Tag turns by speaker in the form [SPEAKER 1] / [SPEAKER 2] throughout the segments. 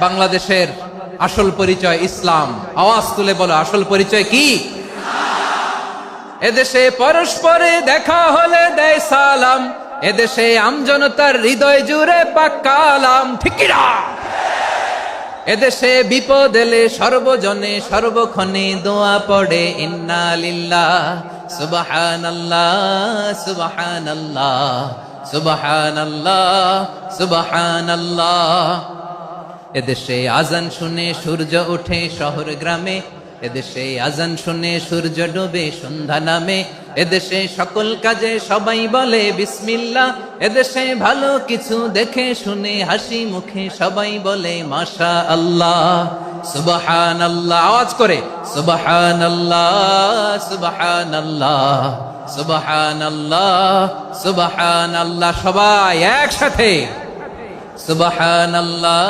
[SPEAKER 1] বাংলাদেশের আসল পরিচয় ইসলাম। আওয়াজ তুলে বলো, আসল পরিচয় কি? এদেশে পরস্পরে দেখা হলে দেয় সালাম, এদেশে আমজনতার হৃদয় জুড়ে পাক্কা আলাম, ঠিক কি না? এদেশে বিপদ এলে সর্বজনে সর্বক্ষণে দোয়া পড়ে ইন্না লিল্লাহ সুবহানাল্লাহ সুবহানাল্লাহ সুবহানাল্লাহ সুবহানাল্লাহ। এদেশে আজান শুনে সূর্য ওঠে শহর গ্রামে, এদেশে আজান শুনে সূর্য ডোবে সন্ধ্যা নামে, এদেশে সকল কাজে সবাই বলে বিসমিল্লাহ, এদেশে ভালো কিছু দেখে শুনে হাসি মুখে সবাই বলে মাশা আল্লাহ সুবহানাল্লাহ। আওয়াজ করে সুবহানাল্লাহ সুবহানাল্লাহ সুবহানাল্লাহ সুবহানাল্লাহ। সবাই একসাথে সুবহানাল্লাহ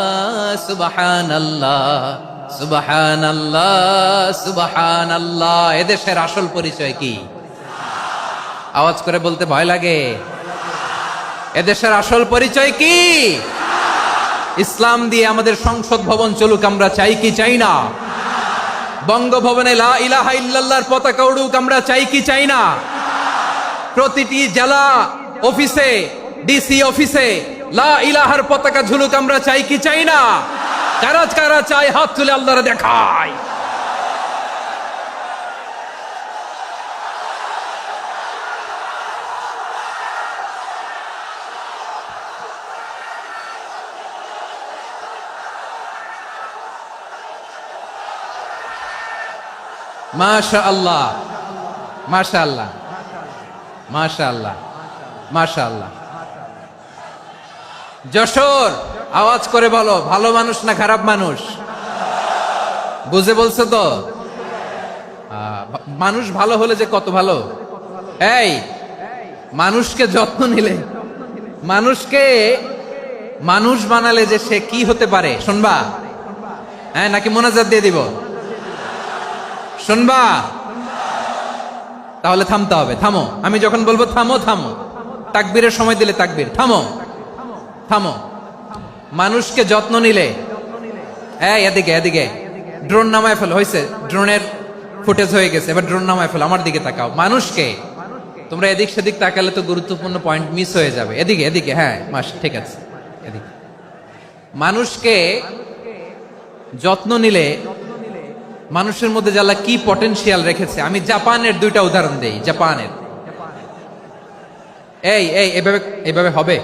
[SPEAKER 1] সুবহানাল্লাহ সুবহানাল্লাহ সুবহানাল্লাহ। এদেশের আসল পরিচয় কি? আওয়াজ করে বলতে ভয় লাগে। এদেশের আসল পরিচয় কি? ইসলাম দিয়ে আমাদের সংসদ ভবন চলুক, আমরা চাই কি চাই না? বঙ্গভবনে লা ইলাহা ইল্লাল্লাহর পতাকা উড়ুক, আমরা চাই কি চাই না? প্রতিটি জেলা অফিসে, ডিসি অফিসে লা ইলাহার পতাকা ঝুলুক, আমরা চাই কি চাই না? কারা কারা চাই হাত তুলে আল্লাহরে দেখায়। মাশাআল্লাহ মাশাআল্লাহ মাশাআল্লাহ মাশাআল্লাহ। যশোর, আওয়াজ করে বলো, ভালো মানুষ না খারাপ মানুষ? বুঝে বলছো তো? মানুষ ভালো হলে যে কত ভালো। এই মানুষকে যত্ন নিলে, মানুষকে মানুষ বানালে যে সে কি হতে পারে শুনবা? হ্যাঁ, নাকি মোনাজাত দিয়ে দিব? শুনবা? তাহলে থামতে হবে। থামো, আমি যখন বলবো থামো থামো, তাকবীরের সময় দিলে তাকবীর, থামো থামো। মানুষকে যত্ন নিলে, এই এদিকে এদিকে, ড্রোন নামায় ফেলো। হয়েছে, ড্রোনের ফুটেজ হয়ে গেছে, এবার ড্রোন নামায় ফেলো। আমার দিকে তাকাও। মানুষকে, তোমরা এদিক সেদিক তাকালে তো গুরুত্বপূর্ণ পয়েন্ট মিস হয়ে যাবে। এদিকে এদিকে, হ্যাঁ মাস, ঠিক আছে, এদিকে। মানুষকে যত্ন নিলে মানুষের মধ্যে যারা কি পটেনশিয়াল রেখেছে। আমি জাপানের দুইটা উদাহরণ দেই। জাপানের, এই এই এভাবে এভাবে হবে,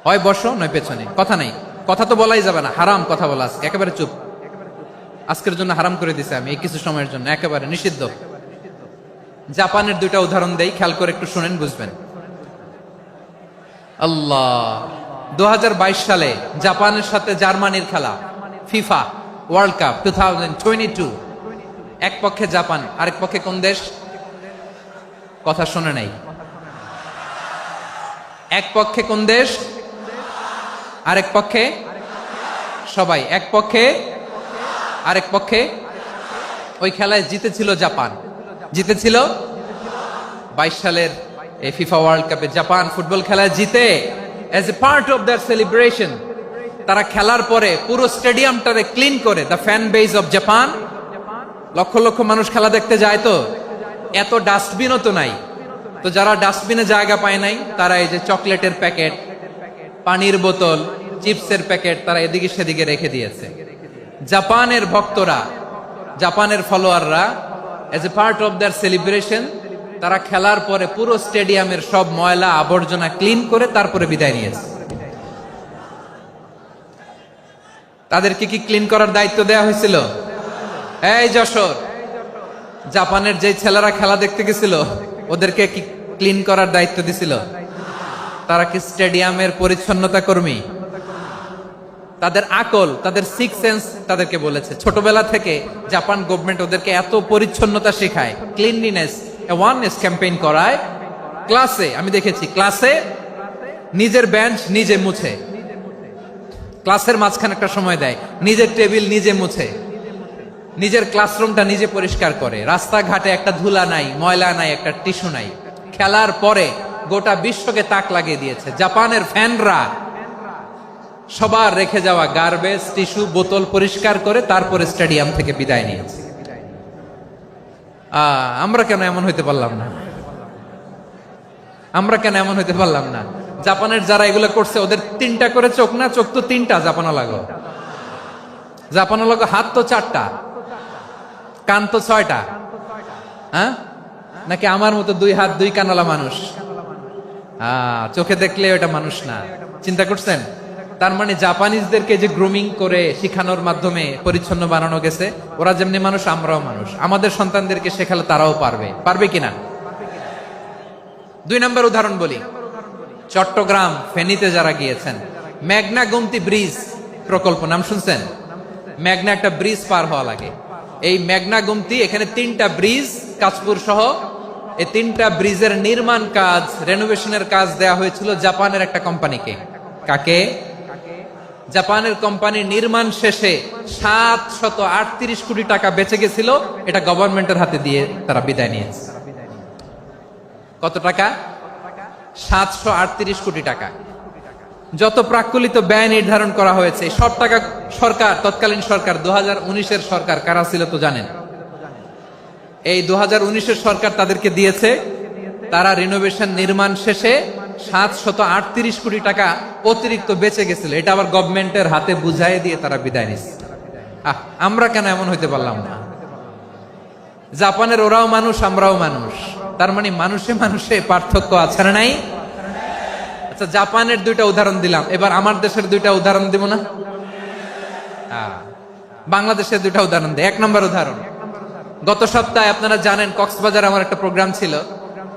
[SPEAKER 1] হয় বসো নয় পেছনে, কথা নাই, কথা তো বলাই যাবে না, হারাম কথা বলা। আজকে একেবারে চুপ, আজকের জন্য হারাম করে দিছে আমি, এই কিছু সময়ের জন্য একেবারে নিষিদ্ধ। জাপানের দুইটা উদাহরণ দেই, খেয়াল করে একটু শুনেন, বুঝবেন। আল্লাহ, 2022 সালে জাপানের সাথে জার্মানির খেলা, ফিফা ওয়ার্ল্ড কাপ 2022। এক পক্ষে জাপান, আরেক পক্ষে কোন দেশ? কথা শুনে নাই। এক পক্ষে কোন দেশ? আরেক পক্ষে সবাই। এক পক্ষে আরেক পক্ষে। ওই খেলায় জিতেছিল জাপান, জিতেছিল 22 সালের এই FIFA world cup. Japan football খেলায় জিতে, as a part of their celebration তারা খেলার পরে পুরো স্টেডিয়ামটারে ক্লিন করে। The fan base of Japan, লক্ষ লক্ষ মানুষ খেলা দেখতে যায়, তো এত ডাস্টবিনও তো নাই। তো যারা ডাস্টবিনে জায়গা পায় নাই, তারা এই যে চকলেটের প্যাকেট, পানির বোতল, চিপসের প্যাকেট তারা এদিকে সেদিকে রেখে দিয়েছে। জাপানের ভক্তরা, জাপানের ফলোয়াররা, as a part of their celebration তারা খেলার পরে পুরো স্টেডিয়ামের সব ময়লা আবর্জনা ক্লিন করে তারপরে বিদায় নিয়েছে। তাদেরকে কি ক্লিন করার দায়িত্ব দেওয়া হয়েছিল? এই যশোর, জাপানের যে ছেলেরা খেলা দেখতে গেছিল ওদেরকে কি ক্লিন করার দায়িত্ব দিছিল? তারা কি স্টেডিয়ামের পরিচ্ছন্নতা কর্মী? তাদের আকল, তাদের সিক্স সেন্স তাদেরকে বলেছে। ছোটবেলা থেকে জাপান গভর্নমেন্ট ওদেরকে এত পরিচ্ছন্নতা শেখায়, ক্লিনলিনেস অ্যাওয়ারনেস ক্যাম্পেইন করায়। ক্লাসে আমি দেখেছি, ক্লাসে নিজের বেঞ্চ নিজে মুছে, ক্লাসের মাঝখানে একটা সময় দেয়, নিজের টেবিল নিজে মুছে, নিজের ক্লাসরুমটা নিজে পরিষ্কার করে। রাস্তাঘাটে একটা ধুলা নাই, ময়লা নাই, একটা টিস্যু নাই। খেলার পরে গোটা বিশ্বকে তাক লাগিয়ে দিয়েছে। জাপানের ফ্যানরা সবার রেখে যাওয়া গার্বেজ টিস্যু বোতল পরিষ্কার করে তারপরে স্টেডিয়াম থেকে বিদায় নিয়েছে। আমরা কেন এমন হইতে পারলাম না? আমরা কেন এমন হইতে পারলাম না? জাপানের যারা এগুলো করছে ওদের 3টা করে চোখ না? চোখ তো 3টা জাপানা লাগো, জাপানা লাগো। হাত তো 4টা, কান তো 6টা। হ্যাঁ, নাকি আমার মতো 2 হাত 2 কানালা মানুষ? চোখে দেখলে ওটা মানুষ না। চিন্তা করছেন? তার মানে জাপানিজদেরকে যে গ্রুমিং করে শিখানোর মাধ্যমে পরিচ্ছন্ন বানানো গেছে, ওরা যেমনি মানুষ আমরাও মানুষ। আমাদের সন্তানদেরকে শেখালে তারাও পারবে, পারবে কিনা? 2 নম্বর উদাহরণ বলি। চট্টগ্রাম ফেনীতে যারা গিয়েছেন, মেঘনা গোমতী ব্রিজ প্রকল্প নাম শুনছেন? মেঘনা একটা ব্রিজ পার হওয়া লাগে। এই মেঘনা গোমতী, এখানে 3টা ব্রিজ কাঁচপুর সহ, এই 3টা ব্রিজের নির্মাণ কাজ, রেনোভেশনের কাজ দেয়া হয়েছিল জাপানের একটা কোম্পানিকে। কাকে? জাপানের কোম্পানি। নির্মাণ শেষে 738 কোটি টাকা বেঁচে গেছিল, এটা গভর্নমেন্টের হাতে দিয়ে তারা বিদায় নিয়েছে। কত টাকা? 738 কোটি টাকা। যত প্রাক্কলিত ব্যয় নির্ধারণ করা হয়েছে সব টাকা সরকার, তৎকালীন সরকার 2019-এর সরকার, কারা ছিল তো জানেন? এই 2019-এর সরকার তাদেরকে দিয়েছে। তারা রিনোভেশন নির্মাণ শেষে 738 কোটি টাকা অতিরিক্ত বেঁচে গেছিল, এটা আবার গভর্নমেন্টের হাতে বুঝাই দিয়ে তারা বিদায় নিচ্ছে। আমরা কেন এমন হইতে পারলাম না? জাপানের ওরাও মানুষ, আমরাও মানুষ। তার মানে মানুষে মানুষে পার্থক্য আছে না নাই? আচ্ছা, জাপানের 2টা উদাহরণ দিলাম, এবার আমার দেশের 2টা উদাহরণ দিব না? বাংলাদেশের 2টা উদাহরণ দেয়। 1 নম্বর উদাহরণ, গত সপ্তাহে আপনারা জানেন কক্সবাজার আমার একটা প্রোগ্রাম ছিল,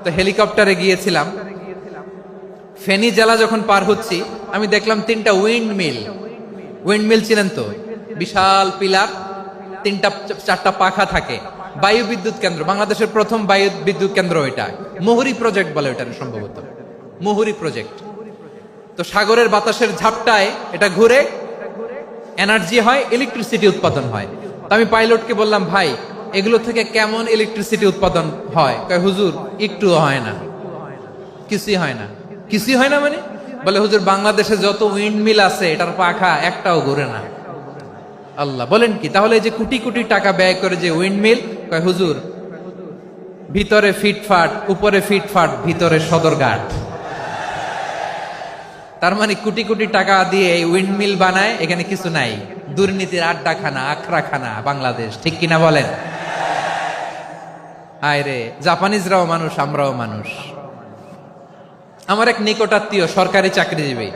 [SPEAKER 1] তো হেলিকপ্টারে গিয়েছিলাম। ফেনী জেলা যখন পার হচ্ছি, আমি দেখলাম 3টা উইন্ড মিল। উইন্ড মিল চিনেন তো? বিশাল পিলার, 3টা-4টা পাখা থাকে। বায়ু বিদ্যুৎ কেন্দ্র, বাংলাদেশের প্রথম বায়ু বিদ্যুৎ কেন্দ্র এটা। মুহুরী প্রজেক্ট বলে ওটা সম্ভবত, মুহুরী প্রজেক্ট। তো সাগরের বাতাসের ঝাপটায় এটা ঘুরে এনার্জি হয়, ইলেকট্রিসিটি উৎপাদন হয়। তো আমি পাইলটকে বললাম, ভাই এগুলো থেকে কেমন ইলেকট্রিসিটি উৎপাদন হয়? কয়, হুজুর একটুও হয় না, কিছুই হয় না। কিছুই হয় না মানে? বলে, হুজুর বাংলাদেশে যত উইন্ড মিল আছে এটার পাখা একটাও ঘুরে না। আল্লাহ, বলেন কি? তাহলে যে কোটি কোটি টাকা ব্যয় করে যে উইন্ড মিল, কয় হুজুর ভিতরে ফিটফাট, উপরে ফিটফাট, ভিতরে সদরঘাট। তার মানে কোটি কোটি টাকা দিয়ে এই উইন্ড মিল বানায়, এখানে কিছু নাই। দুর্নীতির আড্ডাখানা, আখড়াখানা বাংলাদেশ, ঠিক কিনা বলেন? আয় রে, জাপানিজরাও মানুষ, আমরাও মানুষ। আমার এক নিকটাত্মীয় সরকারি চাকরিজীবী,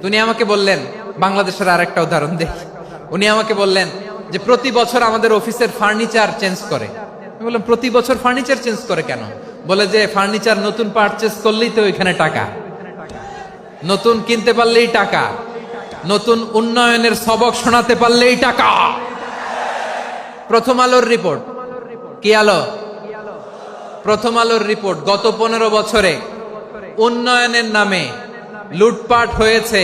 [SPEAKER 1] উনি আমাকে বললেন, বাংলাদেশের আরেকটা উদাহরণ দেখ। উনি আমাকে বললেন যে প্রতি বছর আমাদের অফিসের ফার্নিচার চেঞ্জ করে। আমি বললাম, প্রতি বছর ফার্নিচার চেঞ্জ করে কেন? বলে যে ফার্নিচার নতুন পারচেজ করলেই তো ওইখানে টাকা, নতুন কিনতে পারলেই টাকা, নতুন উন্নয়নের সবক শোনাতে পারলেই টাকা। প্রথম আলোর রিপোর্ট। কি আলো? প্রথম আলোর রিপোর্ট। গত 15 বছরে উন্নয়নের নামে লুটপাট হয়েছে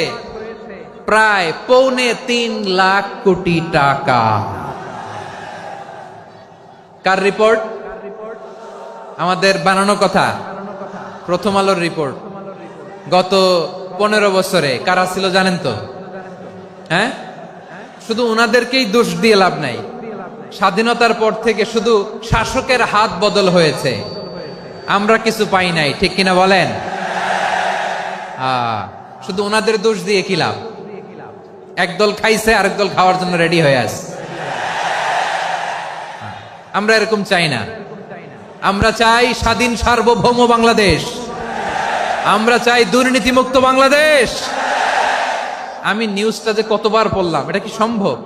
[SPEAKER 1] প্রায় 3.25 লাখ কোটি টাকা। কার রিপোর্ট? আমাদের বানানো কথা। প্রথম আলোর রিপোর্ট। গত 15 বছরে কারা ছিল জানেন তো? হ্যাঁ, শুধু ওনাদেরকেই দোষ দিয়ে লাভ নাই। স্বাধীনতার পর থেকে শুধু শাসকের হাত বদল হয়েছে, আমরা কিছু পাই নাই, ঠিক কিনা বলেন? শুধু ওনাদের দোষ দিয়ে কি লাভ? একদল খাইছে, আরেক দল খাওয়ার জন্য রেডি হয়ে আছে। আমরা এরকম চাই না। আমরা চাই স্বাধীন সার্বভৌম বাংলাদেশ। আমরা চাই দুর্নীতিমুক্ত বাংলাদেশ। আমি নিউজটা যে কতবার পড়লাম, এটা কি সম্ভব?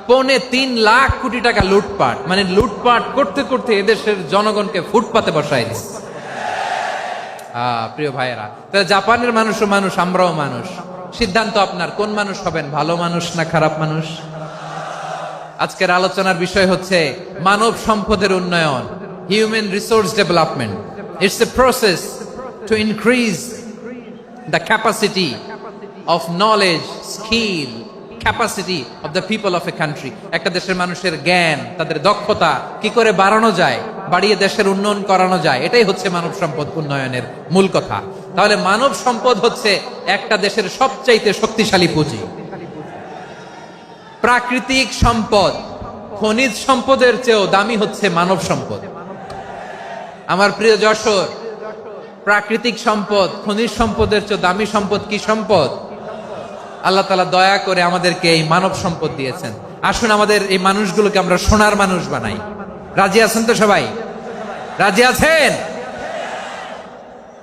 [SPEAKER 1] 3.25 লাখ কোটি টাকা লুটপাট, মানে লুটপাট করতে করতে এদেশের জনগণকে ফুটপাতে বসায় দিচ্ছে। প্রিয় ভাইয়েরা, জাপানের মানুষও মানুষ, আমরাও মানুষ। সিদ্ধান্ত আপনার, কোন মানুষ হবেন, ভালো মানুষ না খারাপ মানুষ? আজকের আলোচনার বিষয় হচ্ছে মানব সম্পদের উন্নয়ন, human resource development. It's a process to increase the capacity of knowledge, skill, capacity of the people of a country. একটা দেশের মানুষের জ্ঞান, তাদের দক্ষতা কি করে বাড়ানো যায়, বাড়িয়ে দেশের উন্নয়ন করানো যায়, এটাই হচ্ছে মানব সম্পদ উন্নয়নের মূল কথা। তাহলে মানব সম্পদ হচ্ছে একটা দেশের সবচাইতে শক্তিশালী পুঁজি। প্রাকৃতিক সম্পদ, খনিজ সম্পদের চেয়েও দামি হচ্ছে মানব সম্পদ। আমার প্রিয় যশোর, প্রাকৃতিক সম্পদ, খনিজ সম্পদের চেয়ে দামি সম্পদ কি সম্পদ? আল্লাহ তাআলা দয়া করে আমাদেরকে এই মানব সম্পদ দিয়েছেন। আসুন আমাদের এই মানুষগুলোকে আমরা সোনার মানুষ বানাই। রাজি আছেন তো সবাই? রাজি আছেন?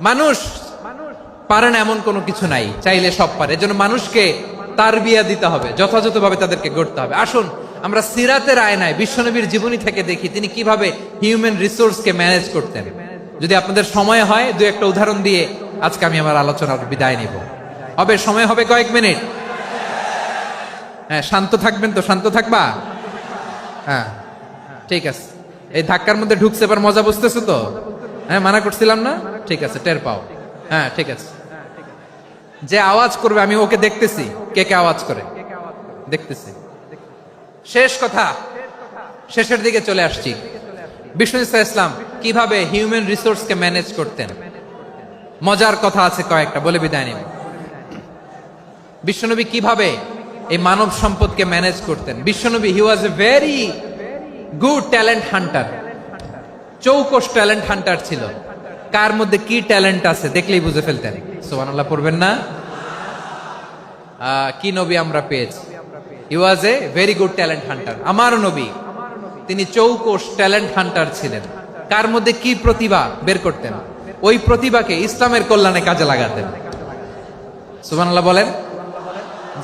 [SPEAKER 1] মানুষ পারে না এমন কোনো কিছু নাই, চাইলে সব পারে। এজন্য মানুষকে তারবিয়া দিতে হবে, যথাযথভাবে তাদেরকে গড়তে হবে। আসুন আমরা সিরাতের আয়নায় বিশ্বনবীর জীবনী থেকে দেখি তিনি কিভাবে হিউম্যান রিসোর্সকে ম্যানেজ করতেন। যদি আপনাদের সময় হয় দু একটা উদাহরণ দিয়ে আজকে আমি আমার আলোচনার বিদায় নিব। হবে সময় হবে কয়েক মিনিট? হ্যাঁ, শান্ত থাকবেন তো? শান্ত থাকবা? হ্যাঁ ঠিক আছে। এই ধাক্কার মধ্যে ঢুকছে, এবার মজা বুঝতেছো তো? হ্যাঁ, মানা করছিলাম না? ঠিক আছে, টের পাও। হ্যাঁ ঠিক আছে। যে আওয়াজ করবে আমি ওকে দেখতেছি, কে কে আওয়াজ করে দেখতেছি। শেষ কথা, শেষের দিকে চলে আসছি। বিষ্ণু ইসলাম কিভাবে হিউম্যান রিসোর্সকে ম্যানেজ করতেন, মজার কথা আছে কয়েকটা, বলে বিদায় নিব। বিশ্বনবী কিভাবে এই মানব সম্পদকে ম্যানেজ করতেন। বিশ্বনবী he was a very good talent hunter, চৌকস ট্যালেন্ট হান্টার ছিল। কার মধ্যে কি ট্যালেন্ট আছে দেখলেই বুঝে ফেলতেন। সুবহানাল্লাহ পড়বেন না? কি নবী আমরা পেয়েছি! He was a very good talent hunter. আমার নবী তিনি চৌকস ট্যালেন্ট হান্টার ছিলেন। কার মধ্যে কি প্রতিভা বের করতেন, ওই প্রতিভাকে ইসলামের কল্যাণে কাজে লাগাতেন। সুবহানাল্লাহ বলেন।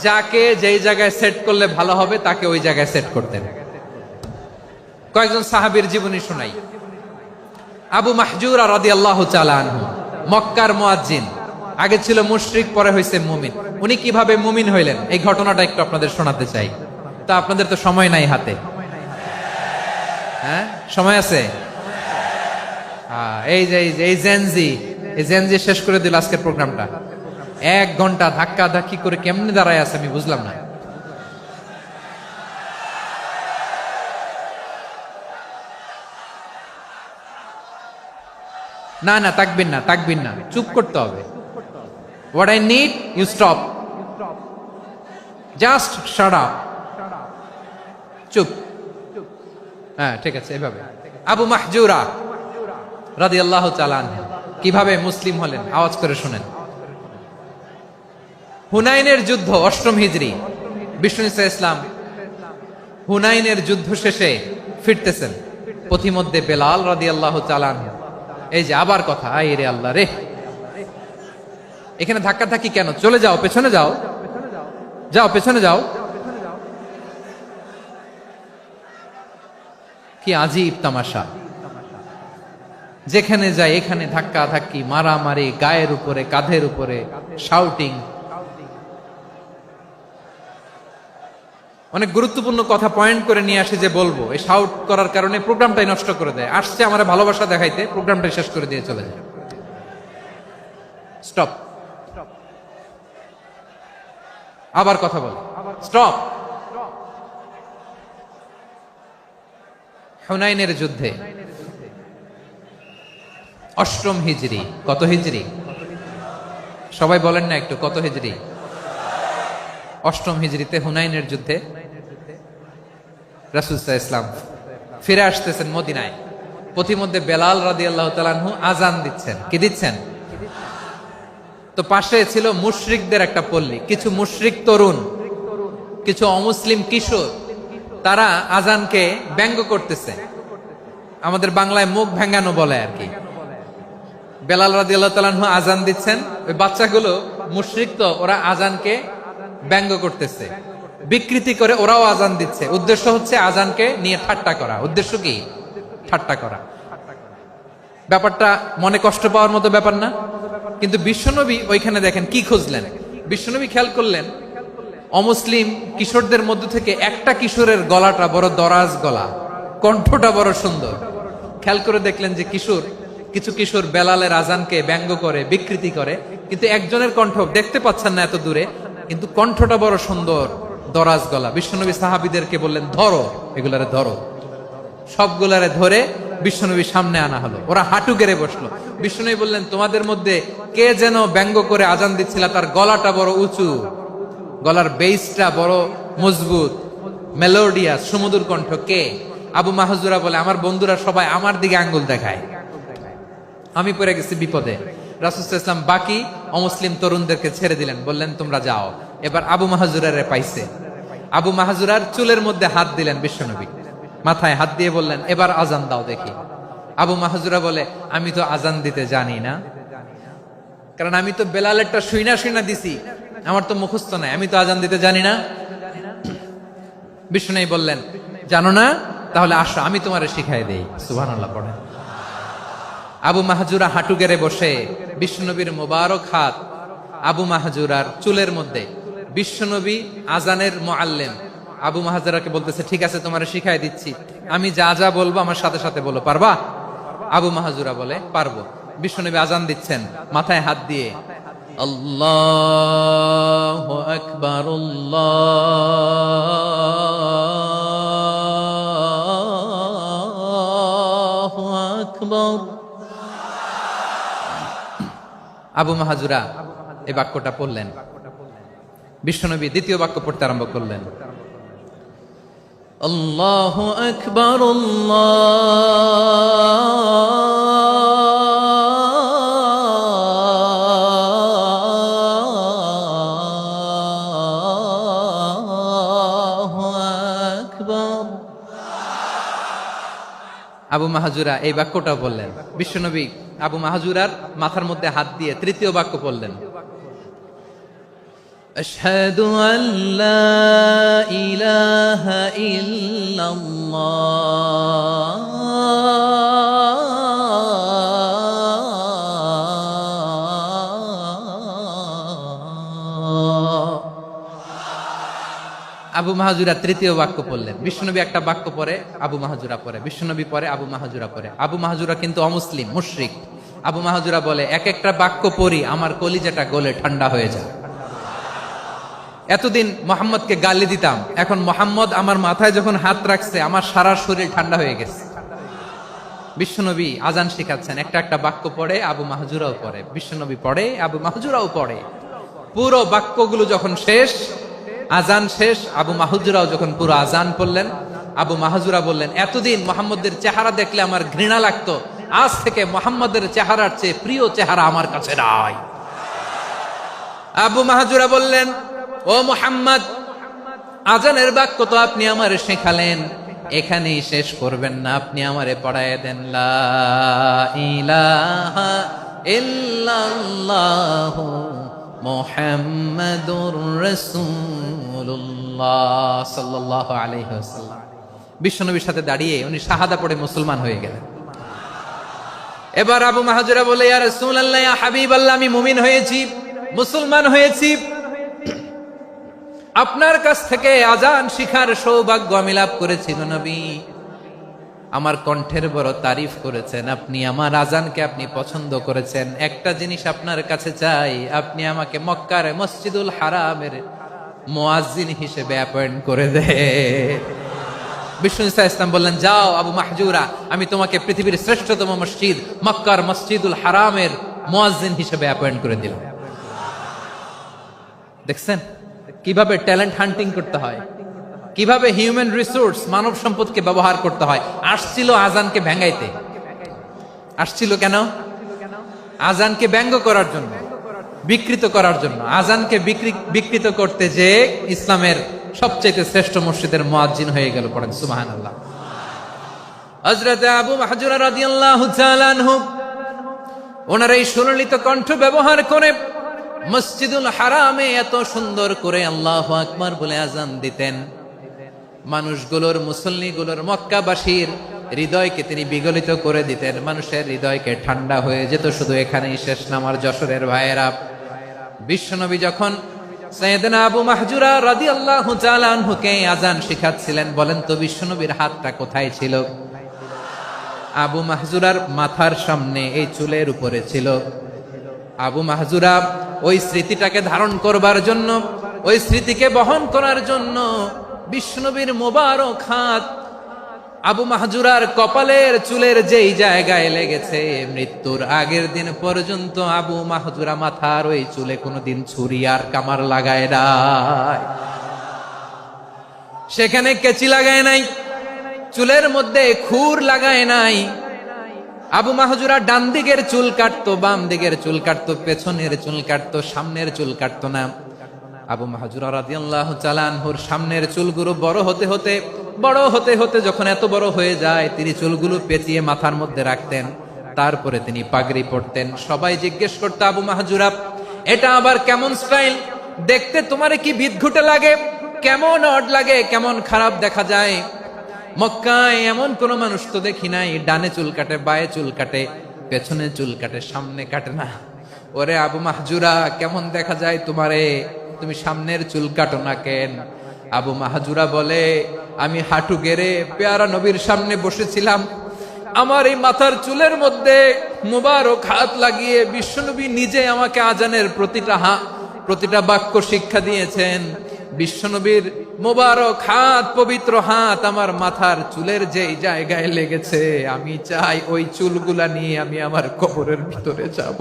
[SPEAKER 1] যাকে যেই জায়গায় সেট করলে ভালো হবে তাকে ওই জায়গায় সেট করতেন। কয়েকজন সাহাবীর জীবনী শোনাই। আবু মাহজুরা রাদিয়াল্লাহু তাআলা আনহু, মক্কার মুয়াজ্জিন, আগে ছিল মুশরিক, পরে হয়েছে মুমিন। উনি কিভাবে মুমিন হইলেন এই ঘটনাটা একটু আপনাদের শোনাতে চাই। তা আপনাদের তো সময় নাই হাতে। হ্যাঁ সময় আছে? এই জেনজি শেষ করে দিল আজকের প্রোগ্রামটা। 1 ঘন্টা ধাক্কা ধাক্কি করে কেমনে দাঁড়ায় আছে আমি বুঝলাম না। না না, তাকবির না, তাকবির না, চুপ করতে হবে। What I need, you stop. Just shut up. চুপ। হ্যাঁ ঠিক আছে, এভাবে। আবু মাহজুরা রাদিয়াল্লাহু তাআলা আনহু কিভাবে মুসলিম হলেন আওয়াজ করে শুনেন। হুনাইনের যুদ্ধ 8ম হিজরি, বিষ্ণু ইসলাম হুনাইনের যুদ্ধ শেষে ফিরতেছেন। পথিমধ্যে বেলাল রাদিয়াল্লাহু তাআলা আনহু, এই যে আবার কথা, আই রে আল্লাহ রে, এখানে ধাক্কা ধাক্কি কেন? চলে যাও, পেছনে যাও, যাও পেছনে যাও। কি আজীব তামাশা! যেখানে যায় এখানে ধাক্কা ধাক্কি, মারামারি, গায়ের উপরে কাঁধের উপরে শাউটিং। অনেক গুরুত্বপূর্ণ কথা পয়েন্ট করে নিয়ে আসে যে বলবো, এই শাউট করার কারণে প্রোগ্রামটাই নষ্ট করে দেয়। আসছে আমার ভালোবাসা দেখাইতে, প্রোগ্রামটাই শেষ করে দিয়ে চলে যায়। স্টপ। আবার কথা বল, স্টপ। হুনাইনের যুদ্ধে 8ম হিজরি, কত হিজরি? সবাই বলেন না একটু, কত হিজরি? 8ম হিজরিতে হুনাইনের যুদ্ধে রাসূল সাল্লাল্লাহু আলাইহি ওয়াসাল্লাম ফিরে আসতেছেন মদিনায়। পথিমধ্যে বেলাল রাদিয়াল্লাহু তাআলা আনহু আজান দিচ্ছেন। কি দিচ্ছেন? তো পাশে ছিল মুশরিকদের একটা পল্লী, কিছু মুশরিক তরুণ, কিছু অমুসলিম কিশোর, তারা আজানকে ব্যঙ্গ করতেছে। আমাদের বাংলায় মুখ ভেঙ্গানো বলে আর কি। বেলাল রাদিয়াল্লাহু তাআলা আনহু আজান দিচ্ছেন, ওই বাচ্চাগুলো মুশরিক, তো ওরা আজানকে ব্যঙ্গ করতেছে, বিকৃতি করে ওরাও আজান দিচ্ছে। উদ্দেশ্য হচ্ছে আজানকে নিয়ে ঠাট্টা করা। উদ্দেশ্য কি? ঠাট্টা করা। ব্যাপারটা মনে কষ্ট পাওয়ার মতো ব্যাপার না? কিন্তু বিশ্বনবী ওইখানে দেখেন কি খুঁজলেন। বিশ্বনবী খেয়াল করলেন অমুসলিম কিশোরদের মধ্য থেকে একটা কিশোরের গলাটা বড় দরাজ গলা, কণ্ঠটা বড় সুন্দর। খেয়াল করে দেখলেন যে কিছু কিশোর বেলালের আজানকে ব্যঙ্গ করে, বিকৃতি করে, কিন্তু একজনের কণ্ঠ দেখতে পাচ্ছেন না এত দূরে, কিন্তু কণ্ঠটা বড় সুন্দর, দরাজ গলা। বিশ্বনবী সাহাবীদেরকে বললেন, ধরো এগুলারে, ধরো। সবগুলারে ধরে বিশ্বনবীর সামনে আনা হলো, ওরা হাঁটু গেড়ে বসলো। বিশ্বনবী বললেন, তোমাদের মধ্যে কে যেন ব্যঙ্গ করে আজান দিচ্ছিল, তার গলাটা বড় উঁচু, গলার বেসটা বড় মজবুত, মেলোডিয়াস, সুমধুর কণ্ঠ, কে? আবু মাহজুরা বলে, আমার বন্ধুরা সবাই আমার দিকে আঙ্গুল দেখায়, আমি পড়ে গেছি বিপদে। রাসূল সাল্লাল্লাহু আলাইহি ওয়াসাল্লাম বাকি অমুসলিম তরুণদেরকে ছেড়ে দিলেন, বললেন তোমরা যাও। এবার আবু মাহজুরারে পাইছে। আবু মাহজুরার চুলের মধ্যে হাত দিলেন বিশ্বনবী, মাথায় হাত দিয়ে বললেন, এবার আজান দাও দেখি। আবু মাহজুরা বলে, আমি তো আজান দিতে জানি না, কারণ আমি তো বেলালেরটা শুইনা শুইনা দিছি, আমার তো মুখস্থ নাই, আমি তো আজান দিতে জানি না। বিশ্বনবী বললেন, জানো না? তাহলে আসো, আমি তোমারে শিখাই দেই। সুবহানাল্লাহ পড়েন। আবু মাহজুরা হাঁটু গেড়ে বসে, বিশ্বনবীর মোবারক হাত আবু মাহজুরার চুলের মধ্যে। বিশ্বনবী আজানের মুআল্লিম আবু মাহজুরাকে বলতেছে, ঠিক আছে তোমারে শিখাই দিচ্ছি, আমি যা যা বলবো আমার সাথে সাথে বলো, পারবা? আবু মাহজুরা বলে, পারবো। বিশ্বনবী আজান দিচ্ছেন মাথায় হাত দিয়ে, আল্লাহু আকবার, আল্লাহু আকবার। আবু মাহজুরা এই বাক্যটা পড়লেন। বিশ্বনবী দ্বিতীয় বাক্য পড়তে আরম্ভ করলেন, আল্লাহু আকবার, আল্লাহু আকবার। আবু মাহজুরা এই বাক্যটা বললেন। বিশ্বনবী আবু মাহজুরার মাথার মধ্যে হাত দিয়ে তৃতীয় বাক্য বললেন, আশহাদু আল্লা ইলাহা ইল্লাল্লাহ, আবু মাহজুরা তৃতীয় বাক্য পড়লেন। বিশ্বনবী একটা বাক্য পরে আবু মাহজুরা পরে, বিশ্বনবী পরে আবু মাহজুরা পরে। আবু মাহজুরা কিন্তু অমুসলিম, মুশরিক। আবু মাহজুরা বলে, এক একটা বাক্য পড়ি আমার কলিজাটা গলে ঠান্ডা হয়ে যায়। এতদিন মোহাম্মদকে গালি দিতাম, এখন মোহাম্মদ আমার মাথায় যখন হাত রাখছে আমার সারা শরীর ঠান্ডা হয়ে গেছে। বিশ্বনবী আজান শিখাচ্ছেন, একটা একটা বাক্য পড়ে আবু মাহজুরাও পড়ে, বিশ্বনবী পড়ে আবু মাহজুরাও পড়ে। পুরো বাক্যগুলো যখন শেষ, আজান শেষ, আবু মাহজুরাও যখন পুরো আজান পড়লেন, আবু মাহজুরা বললেন, এতদিন মোহাম্মদের চেহারা দেখলে আমার ঘৃণা লাগতো, আজ থেকে মোহাম্মদের চেহারার চেয়ে প্রিয় চেহারা আমার কাছে নাই। আবু মাহজুরা বললেন, ও মুহাম্মদ, আজানের বাক্য তো আপনি আমারে শেখালেন, এখানেই শেষ করবেন না, আপনি আমারে পড়ায় দেন, লা ইলাহা ইল্লাল্লাহু মুহাম্মাদুর রাসূলুল্লাহ সাল্লাল্লাহু আলাইহি ওয়াসাল্লাম। বিশ্বনবীর সাথে দাঁড়িয়ে উনি শাহাদা পড়ে মুসলমান হয়ে গেলেন। এবার আবু মাহজুরা বলে, ইয়া রাসূলুল্লাহ, ইয়া হাবিবাল্লাহ, আমি মুমিন হয়েছি, মুসলমান হয়েছি, আপনার কাছ থেকে আজান শিখার সৌভাগ্য আমি লাভ করেছি নবী। আমার কণ্ঠের বড় তারিফ করেছেন আপনি, আমার আজানকে আপনি পছন্দ করেছেন। একটা জিনিস আপনার কাছে চাই, আপনি আমাকে মক্কার মসজিদুল হারামের মুয়াজ্জিন হিসেবে অ্যাপয়েন্ট করে দেন। বিষ্ণু ইসলাম বললেন, যাও আবু মাহজুরা, আমি তোমাকে পৃথিবীর শ্রেষ্ঠতম মসজিদ মক্কার মসজিদুল হারামের মুয়াজ্জিন হিসেবে অ্যাপয়েন্ট করে দিলাম। দেখছেন কিভাবে ট্যালেন্ট হান্টিং করতে হয়, কিভাবে হিউম্যান রিসোর্স মানব সম্পদকে ব্যবহার করতে হয়। আসছিল আজানকে ভেঙাইতে, আসছিল কেন? আজানকে ব্যঙ্গ করার জন্য, বিকৃত করার জন্য। আজানকে বিকৃত করতে যে ইসলামের সবচেয়ে শ্রেষ্ঠ মসজিদের মুয়াজ্জিন হয়ে গেল। পড়েন সুবহানাল্লাহ। হযরত আবু মাহজুরা রাদিয়াল্লাহু তাআলা আনহু ওনার এই সুললিত কণ্ঠ ব্যবহার করে মসজিদুল হারামে এত সুন্দর করে আল্লাহু আকবার বলে আজান দিতেন। মানুষগুলোর, মুসল্লিগুলোর, মক্কাবাসীর হৃদয়কে তিনি বিগলিত করে দিতেন, মানুষের হৃদয়কে ঠান্ডা হয়ে যেত। শুধু এখানেই শেষ না আমার যশোরের ভাইয়েরা, বিশ্বনবী যখন সাইয়েদনা আবু মাহজুরা রাদিয়াল্লাহু তাআলা আনহুকে আজান শিখাচ্ছিলেন, বলেন তো বিশ্বনবীর হাতটা কোথায় ছিল? আবু মাহজুরার মাথার সামনে, এই চুলের উপরে ছিল। আবু মাহজুরা ওই স্মৃতিটাকে ধারণ করবার জন্য, ওই স্মৃতিকে বহন করার জন্য বিশ্বনবীর মোবারক হাত আবু মাহজুরার কপালের চুলের যেই জায়গায় লেগেছে, মৃত্যুর আগের দিন পর্যন্ত আবু মাহজুরা মাথার ওই চুলে কোনোদিন ছুরি আর কামার লাগায় নাই, সেখানে কেচি লাগায় নাই, চুলের মধ্যে খুর লাগায় নাই। আবু মাহজুরা ডান দিকের চুল কাটতো, বাম দিকের চুল কাটতো, পেছনের চুল কাটতো, সামনের চুল কাটতো না। আবু মাহজুরা রাদিয়াল্লাহু তাআলা আনহুর সামনের চুলগুলো বড় হতে হতে যখন এত বড় হয়ে যায়, তিনি চুলগুলো পেঁচিয়ে মাথার মধ্যে রাখতেন, তারপরে তিনি পাগড়ি পরতেন। সবাই জিজ্ঞেস করতো, আবু মাহজুরা এটা আবার কেমন স্টাইল? দেখতে তোমারে কি বিদঘুটে লাগে, কেমন অড লাগে, কেমন খারাপ দেখা যায়। মক্কায় এমন কোন মানুষ তো দেখি নাই, ডানে চুল কাটে, বায়ে চুল কাটে, পেছনে চুল কাটে, সামনে কাটে না। ওরে আবু মাহজুরা, কেমন দেখা যায় তোমারে, তুমি সামনের চুল কাটো না কেন? আবু মাহজুরা বলে, আমি হাঁটু গেড়ে পেয়ারা নবীর সামনে বসেছিলাম, আমার এই মাথার চুলের মধ্যে মুবারক হাত লাগিয়ে বিশ্বনবী নিজে আমাকে আজানের প্রতিটা বাক্য শিক্ষা দিয়েছেন। বিশ্বনবীর মুবারক হাত, পবিত্র হাত আমার মাথার চুলের যেই জায়গায় লেগেছে, আমি চাই ওই চুলগুলা নিয়ে আমি আমার কবরের ভিতরে যাব।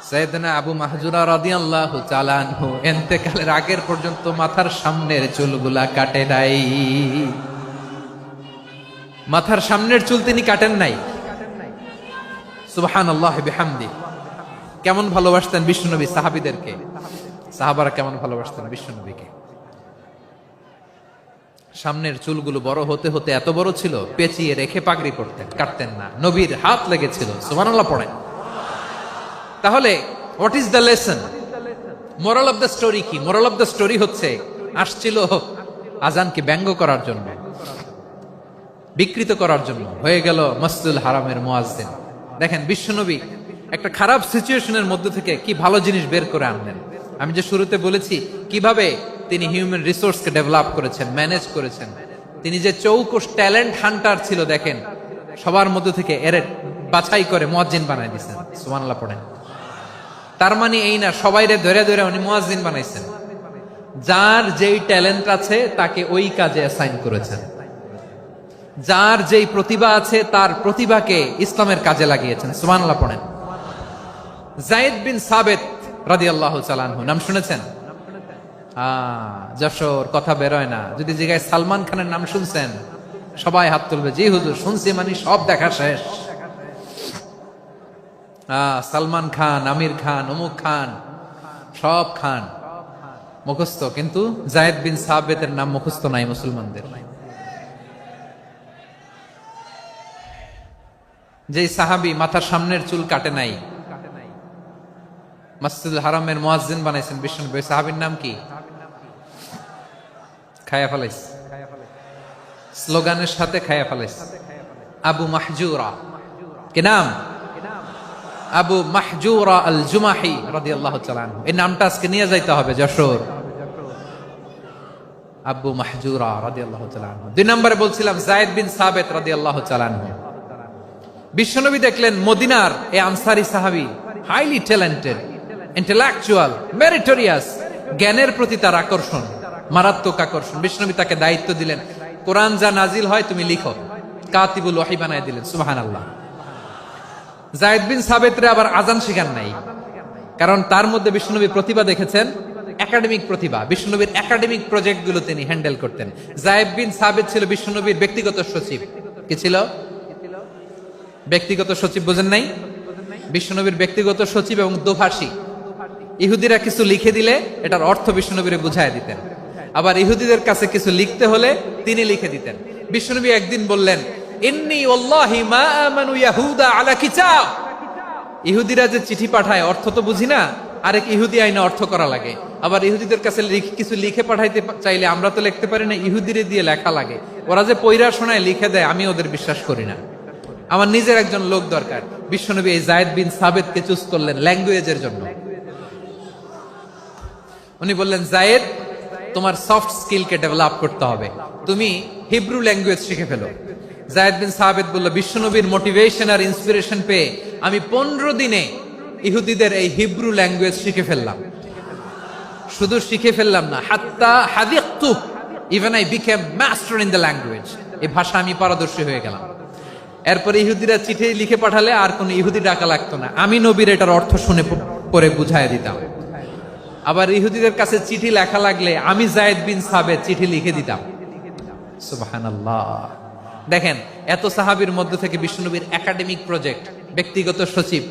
[SPEAKER 1] সাইয়েদনা আবু মাহজুরা রাদিয়াল্লাহু তাআলা আনহু ইন্তেকালের আগের পর্যন্ত মাথার সামনের চুলগুলা কাটে নাই। মাথার সামনের চুল তিনি কাটেন নাই। সুবহানাল্লাহি বিহামদি। কেমন ভালোবাসতেন বিশ্বনবী সাহাবীদেরকে, সাহাবারা কেমন ভালোবাসতেন বিশ্বনবীকে। সামনের চুলগুলো বড় হতে হতে এত বড় ছিল, পেঁচিয়ে রেখে পাগড়ি পরতেন, কাটতেন না। নবীর হাত লেগেছিল। সুবহানাল্লাহ পড়েন। তাহলে what is the lesson? Moral of the story কি? মোরাল অফ দ্য স্টোরি হচ্ছে, আসছিল আজানকে ব্যঙ্গ করার জন্য, বিকৃত করার জন্য, হয়ে গেল মসজিদুল হারামের মুয়াজ্জিন। দেখেন বিশ্বনবী একটা খারাপ সিচুয়েশনের মধ্যে থেকে কি ভালো জিনিস বের করে আনলেন। আমি যে শুরুতে বলেছি কিভাবে তিনি হিউম্যান রিসোর্সকে ডেভেলপ করেছেন, ম্যানেজ করেছেন। তিনি যে চৌকস ট্যালেন্ট হান্টার ছিল, দেখেন সবার মধ্যে থেকে এর বাছাই করে মুয়াজ্জিন বানাই দিয়েছেন। সুবহানাল্লাহ পড়েন। তার মানে এই না সবাইরে ধরে ধরে উনি মুয়াজ্জিন বানাইছেন। যার যেই ট্যালেন্ট আছে তাকে ওই কাজে অ্যাসাইন করেছেন। যার যেই প্রতিভা আছে তার প্রতিভাকে ইসলামের কাজে লাগিয়েছেন। সুবহানাল্লাহ পড়েন। যায়েদ বিন সাবিত রাদিয়াল্লাহু তাআলা আনহু নাম শুনেছেন? যশোর কথা বেরোয় না। যদি জিজ্ঞাসা সালমান খানের নাম শুনছেন, সবাই হাত তুলবে, জি হুজুর শুনছি, মানে সব দেখা শেষ। সালমান খান, আমির খান, অমুক খান, সব খান মুখস্থ, কিন্তু যায়েদ বিন সাবিতের নাম মুখস্থ নাই মুসলমানদের। যে সাহাবী মাথার সামনের চুল কাটে নাই, মসজিদুল হারামের মুয়াজ্জিন বানাইছেন বিশ্বনবী, সাহাবীর নাম কি? খায়া ফেলাইস, স্লোগানের সাথে খায়া ফেলাইস। আবু মাহজুরা। কি নাম? আবু মাহজুরা আল জুমাহি রাদিয়াল্লাহু তাআলা আনহু। এই নামটা আজকে নিয়ে যাইতে হবে যশোর। আবু মাহজুরা রাদিয়াল্লাহু তাআলা আনহু। 2 নম্বরে বলছিলাম যায়েদ বিন সাবিত রাদিয়াল্লাহু তাআলা আনহু। বিশ্বনবী দেখলেন মদিনার এই আনসারী সাহাবী হাইলি ট্যালেন্টেড, ইন্টেলেকচুয়াল, মেরিটোরিয়াস, জ্ঞানের প্রতি তার আকর্ষণ, মারাত্মক আকর্ষণ। বিশ্বনবী তাকে দায়িত্ব দিলেন, কোরআন যা নাজিল হয় তুমি লিখো, কাতিবুল ওহী বানায় দিলেন। সুবহানাল্লাহ। যায়েদ বিন সাবিতরে আবার আজান শিখান নাই, কারণ তার মধ্যে বিশ্বনবী প্রতিভা দেখেছেন, একাডেমিক প্রতিভা। বিশ্বনবীর একাডেমিক প্রজেক্ট গুলো তিনি হ্যান্ডেল করতেন। যায়েদ বিন সাবিত ছিল বিশ্বনবীর ব্যক্তিগত সচিব। কি ছিল? ব্যক্তিগত সচিব। বুঝেন নাই? বিশ্বনবীর ব্যক্তিগত সচিব এবং দোভাষী। ইহুদিরা কিছু লিখে দিলে এটার অর্থ বিশ্বনবীরে বুঝায় দিতেন, আবার ইহুদিদের কাছে কিছু লিখতে হলে তিনি লিখে দিতেন। বিশ্বনবী একদিন বললেন, ইন্নী ওয়াল্লাহি মা আমানু ইয়াহুদা আলা কিতাব। ইহুদিরা যে চিঠি পাঠায় অর্থ তো বুঝি না, আরেক ইহুদি আইনে অর্থ করা লাগে। আবার ইহুদিদের কাছে কিছু লিখে পাঠাইতে চাইলে আমরা তো লিখতে পারি না, ইহুদিরে দিয়ে লেখা লাগে। ওরা যে পয়রা শোনায় লিখে দেয়, আমি ওদের বিশ্বাস করি না। আমার নিজের একজন লোক দরকার। বিশ্বনবী এই যায়েদ বিন সাবিতকে চুজ করলেন ল্যাঙ্গুয়েজের জন্য। উনি বললেন, যায়েদ তোমার সফট স্কিলকে ডেভেলপ করতে হবে, তুমি হিব্রু ল্যাঙ্গুয়েজ শিখে ফেলো। যায়েদ বিন সাবিত বলল, বিশ্বনবীর মোটিভেশন আর ইন্সপিরেশন পেয়ে আমি 15 দিনে ইহুদিদের এই হিব্রু ল্যাঙ্গুয়েজ শিখে ফেললাম। শুধু শিখে ফেললাম না, হাত্তা হাদিকতু, even I became master in the language, এই ভাষা আমি পারদর্শী হয়ে গেলাম। এরপরে ইহুদিরা চিঠি লিখে পাঠালে আর কোন ইহুদি ডাকা লাগতো না, আমি নবীর এটার অর্থ শুনে পরে বুঝাই দিতাম। আবার ইহুদিদের কাছে চিঠি লেখা লাগলে আমি যায়েদ বিন সাবেত চিঠি লিখে দিতাম। সুবহানাল্লাহ। দেখেন, এত সাহাবীর মধ্য থেকে বিশ্বনবীর একাডেমিক প্রজেক্ট, ব্যক্তিগত সচিব,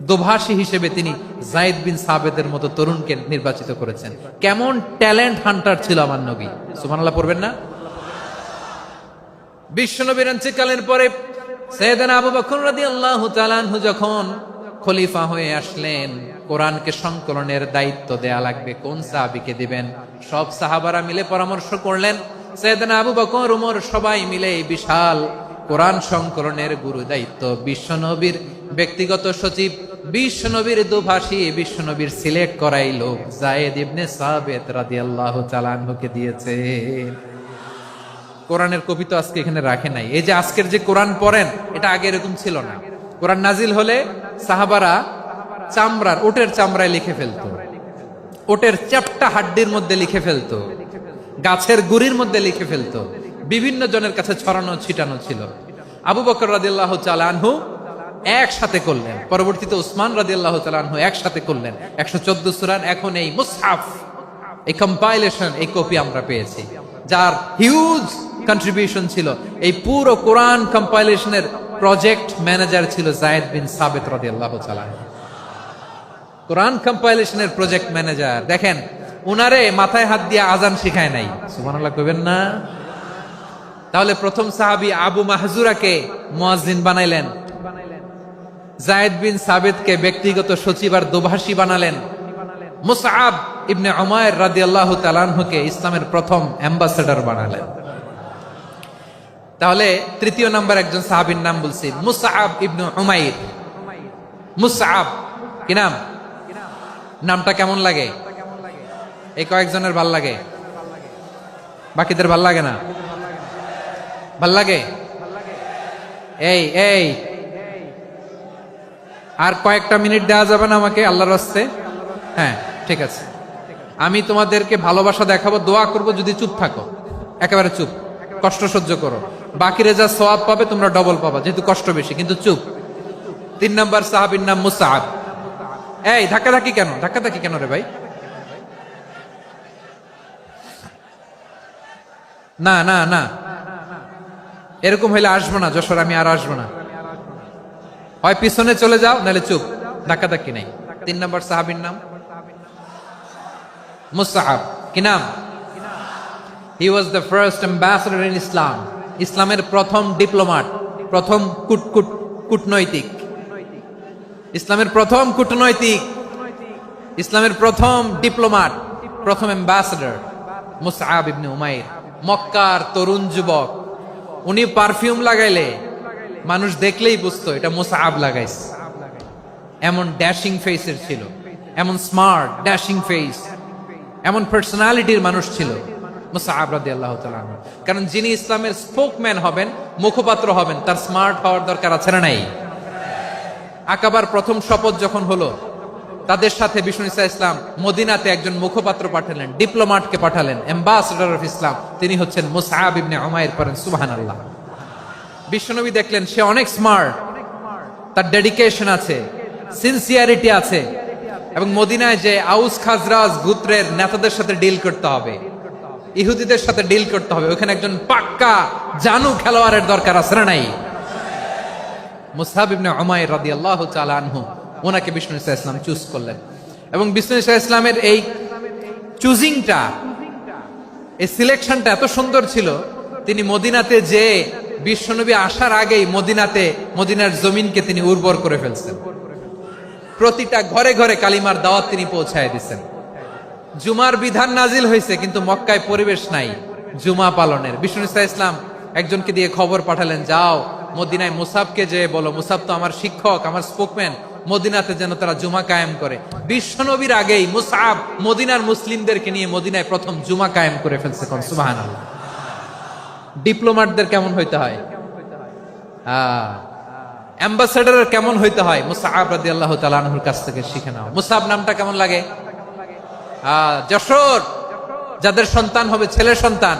[SPEAKER 1] দোভাষী হিসেবে তিনি যায়েদ বিন সাবেতের মতো তরুণকে নির্বাচিত করেছেন। কেমন ট্যালেন্ট হান্টার ছিল আমার নবী। সুবহানাল্লাহ পড়বেন না? বিশ্বনবীর ইন্তেকালের পরে সাইয়েদনা আবু বকর রাদিয়াল্লাহু তাআলা আনহু যখন খলিফা হয়ে আসলেন, কোরআনকে সংকলনের দায়িত্ব দেয়া লাগবে, কোন সাহাবীকে দিবেন? সব সাহাবারা মিলে পরামর্শ করলেন। সাইয়েদনা আবু বকর, ওমর সবাই মিলে এই বিশাল কোরআন সংকলনের গুরু দায়িত্ব বিশ্বনবীর ব্যক্তিগত সচিব, বিশ্বনবীর দোভাষী, বিশ্বনবীর সিলেক্ট করাই লোক যায়েদ ইবনে সাবেত রাদিয়াল্লাহু তাআলা আনহুকে দিয়েছে। কোরআনের কপি তো আজকে এখানে রাখে নাই। এই যে আজকের যে কোরআন পড়েন, এটা আগে এরকম ছিল না। কোরআন নাজিল হলে সাহাবারা চামড়ার, ওটের চামড়ায় লিখে ফেলতো, ওটের চ্যাপ্টা হাড্ডির মধ্যে লিখে ফেলতো, গাছের গুড়ির মধ্যে লিখে ফেলতো, বিভিন্ন জনের কাছে ছড়ানো ছিটানো ছিল। আবু বকর রাদিয়াল্লাহু তাআলা আনহু একসাথে করলেন, পরবর্তীতে উসমান রাদিয়াল্লাহু তাআলা আনহু একসাথে করলেন। 114 সূরার এখন এই মুসহাফ, এই কম্পাইলেশন, এই কপি আমরা পেয়েছি, যার হিউজ কন্ট্রিবিউশন ছিল। এই পুরো কোরআন কম্পাইলেশনের প্রজেক্ট ম্যানেজার ছিল যায়েদ বিন সাবেত রাদিয়াল্লাহু তাআলা। কোরআন কম্পাইলেশনের প্রজেক্ট ম্যানেজার। দেখেন, উনারে মাথায় হাত দিয়ে আজান শিখায় নাই। সুবহানাল্লাহ কইবেন না? তাহলে প্রথম সাহাবী আবু মাহজুরাকে মুয়াজ্জিন বানাইলেন, যায়েদ বিন সাবেতকে ব্যক্তিগত সচিব আর দোভাষী বানালেন, মুসআব ইবনে উমাইর রাদিয়াল্লাহু তাআলা আনহুকে ইসলামের প্রথম অ্যাম্বাসেডর বানালেন। তাহলে তৃতীয় নাম্বার একজন সাহাবীর নাম বলছি, মুসআব ইবনে উমাইর। মুসআব কি নাম? নামটা কেমন লাগে? এই কয়েকজনের ভাল লাগে, বাকিদের ভাল লাগে না? ভাল লাগে? এই এই আর কয়েকটা মিনিট দেওয়া যাবে না আমাকে আল্লাহর রাস্তে? হ্যাঁ, ঠিক আছে। আমি তোমাদেরকে ভালোবাসা দেখাবো, দোয়া করব, যদি চুপ থাকো, একেবারে চুপ, কষ্ট সহ্য করো। বাকিরা যা সওয়াব পাবে তোমরা ডবল পাবা, যেহেতু কষ্ট বেশি, কিন্তু চুপ। 3 নাম্বার সাহাবীর নাম মুসআব। এই ধাক্কাধাক্কি কেন? ধাক্কাধাক্কি কেন রে ভাই? না না না, এরকম হইলে আসবো না যশোর, আমি আর আসবো না। হয় পিছনে চলে যাও, নাহলে চুপ, ধাক্কাধাক্কি নাই। 3 নাম্বার সাহাবীর নাম মুসআব। কি নাম? He was the first ambassador in Islam. ইসলামের প্রথম ডিপ্লোমাট, প্রথম কূটনৈতিক, ইসলামের প্রথম কূটনৈতিক, ইসলামের প্রথম ডিপ্লোমাট, প্রথম অ্যাম্বাসেডর মুসআব ইবনে উমাইর। মক্কার তরুণ যুবক, উনি পারফিউম লাগাইলে মানুষ দেখলেই বুঝতো এটা মুসআব লাগাইছে। এমন ড্যাশিং ফেসের ছিল, এমন স্মার্ট ড্যাশিং ফেস, এমন পার্সোনালিটির মানুষ ছিল মুসআব রাদিয়াল্লাহু তাআলা আনহু। কারণ যিনি ইসলামের স্পোকম্যান হবেন, মুখপাত্র হবেন, তার স্মার্ট হওয়ার দরকার আছে না নাই? আকাবার প্রথম শপথ যখন হলো, তাদের সাথে বিষ্ণু ঈসা ইসলাম মদিনাতে একজন মুখপাত্র পাঠালেন, ডিপ্লোমাটকে পাঠালেন, অ্যাম্বাসেডর অফ ইসলাম। তিনি হচ্ছেন মুসআব ইবনে উমাইর। পড়েন সুবহানাল্লাহ। বিশ্বনবী দেখলেন সে অনেক স্মার্ট, তার ডেডিকেশন আছে, সিনসিয়ারিটি আছে, এবং মদিনায় যে আউস খাজরাজ গোত্রের নেতাদের সাথে ডিল করতে হবে, ইহুদিদের সাথে ডিল করতে হবে, ওখানে একজন পাক্কা জানু খেলোয়াড়ের দরকার আছে না নাই? মুসআব ইবনে উমাইর রাদিয়াল্লাহু তাআলা আনহু, ওনাকে বিষ্ণু ঈসা ইসলাম চুজ করলেন। এবং বিষ্ণু ঈসা ইসলামের এই চুজিংটা, এই সিলেকশনটা এত সুন্দর ছিল, তিনি মদিনাতে যে বিশ্বনবী আসার আগেই মদিনার জমিনকে তিনি উর্বর করে ফেলছেন। প্রতিটা ঘরে ঘরে কালিমার দাওয়াত তিনি পৌঁছায় দিচ্ছেন। জুমার বিধান নাজিল হয়েছে, কিন্তু মক্কায় পরিবেশ নাই জুমা পালনের। বিষ্ণু ঈসা ইসলাম একজনকে দিয়ে খবর পাঠালেন, যাও মদিনায় মুসাবকে যে বলো, মুসাব তো আমার শিক্ষক, আমার স্পোকম্যান, মদিনাতে যেন তারা জুমা কায়েম করে। বিশ্বনবীর আগেই মুসআব মদিনার মুসলিমদেরকে নিয়ে মদিনায় প্রথম জুমা কায়েম করে ফেলছে। কোন সুবহানাল্লাহ। ডিপ্লোমাটদের কেমন হইতে হয়, অ্যাম্বাসেডরের কেমন হইতে হয়, মুসআব রাদিয়াল্লাহু তাআলা আনহুর কাছ থেকে শিখে নাও। মুসআব নামটা কেমন লাগে? যশোর, যাদের সন্তান হবে ছেলে সন্তান,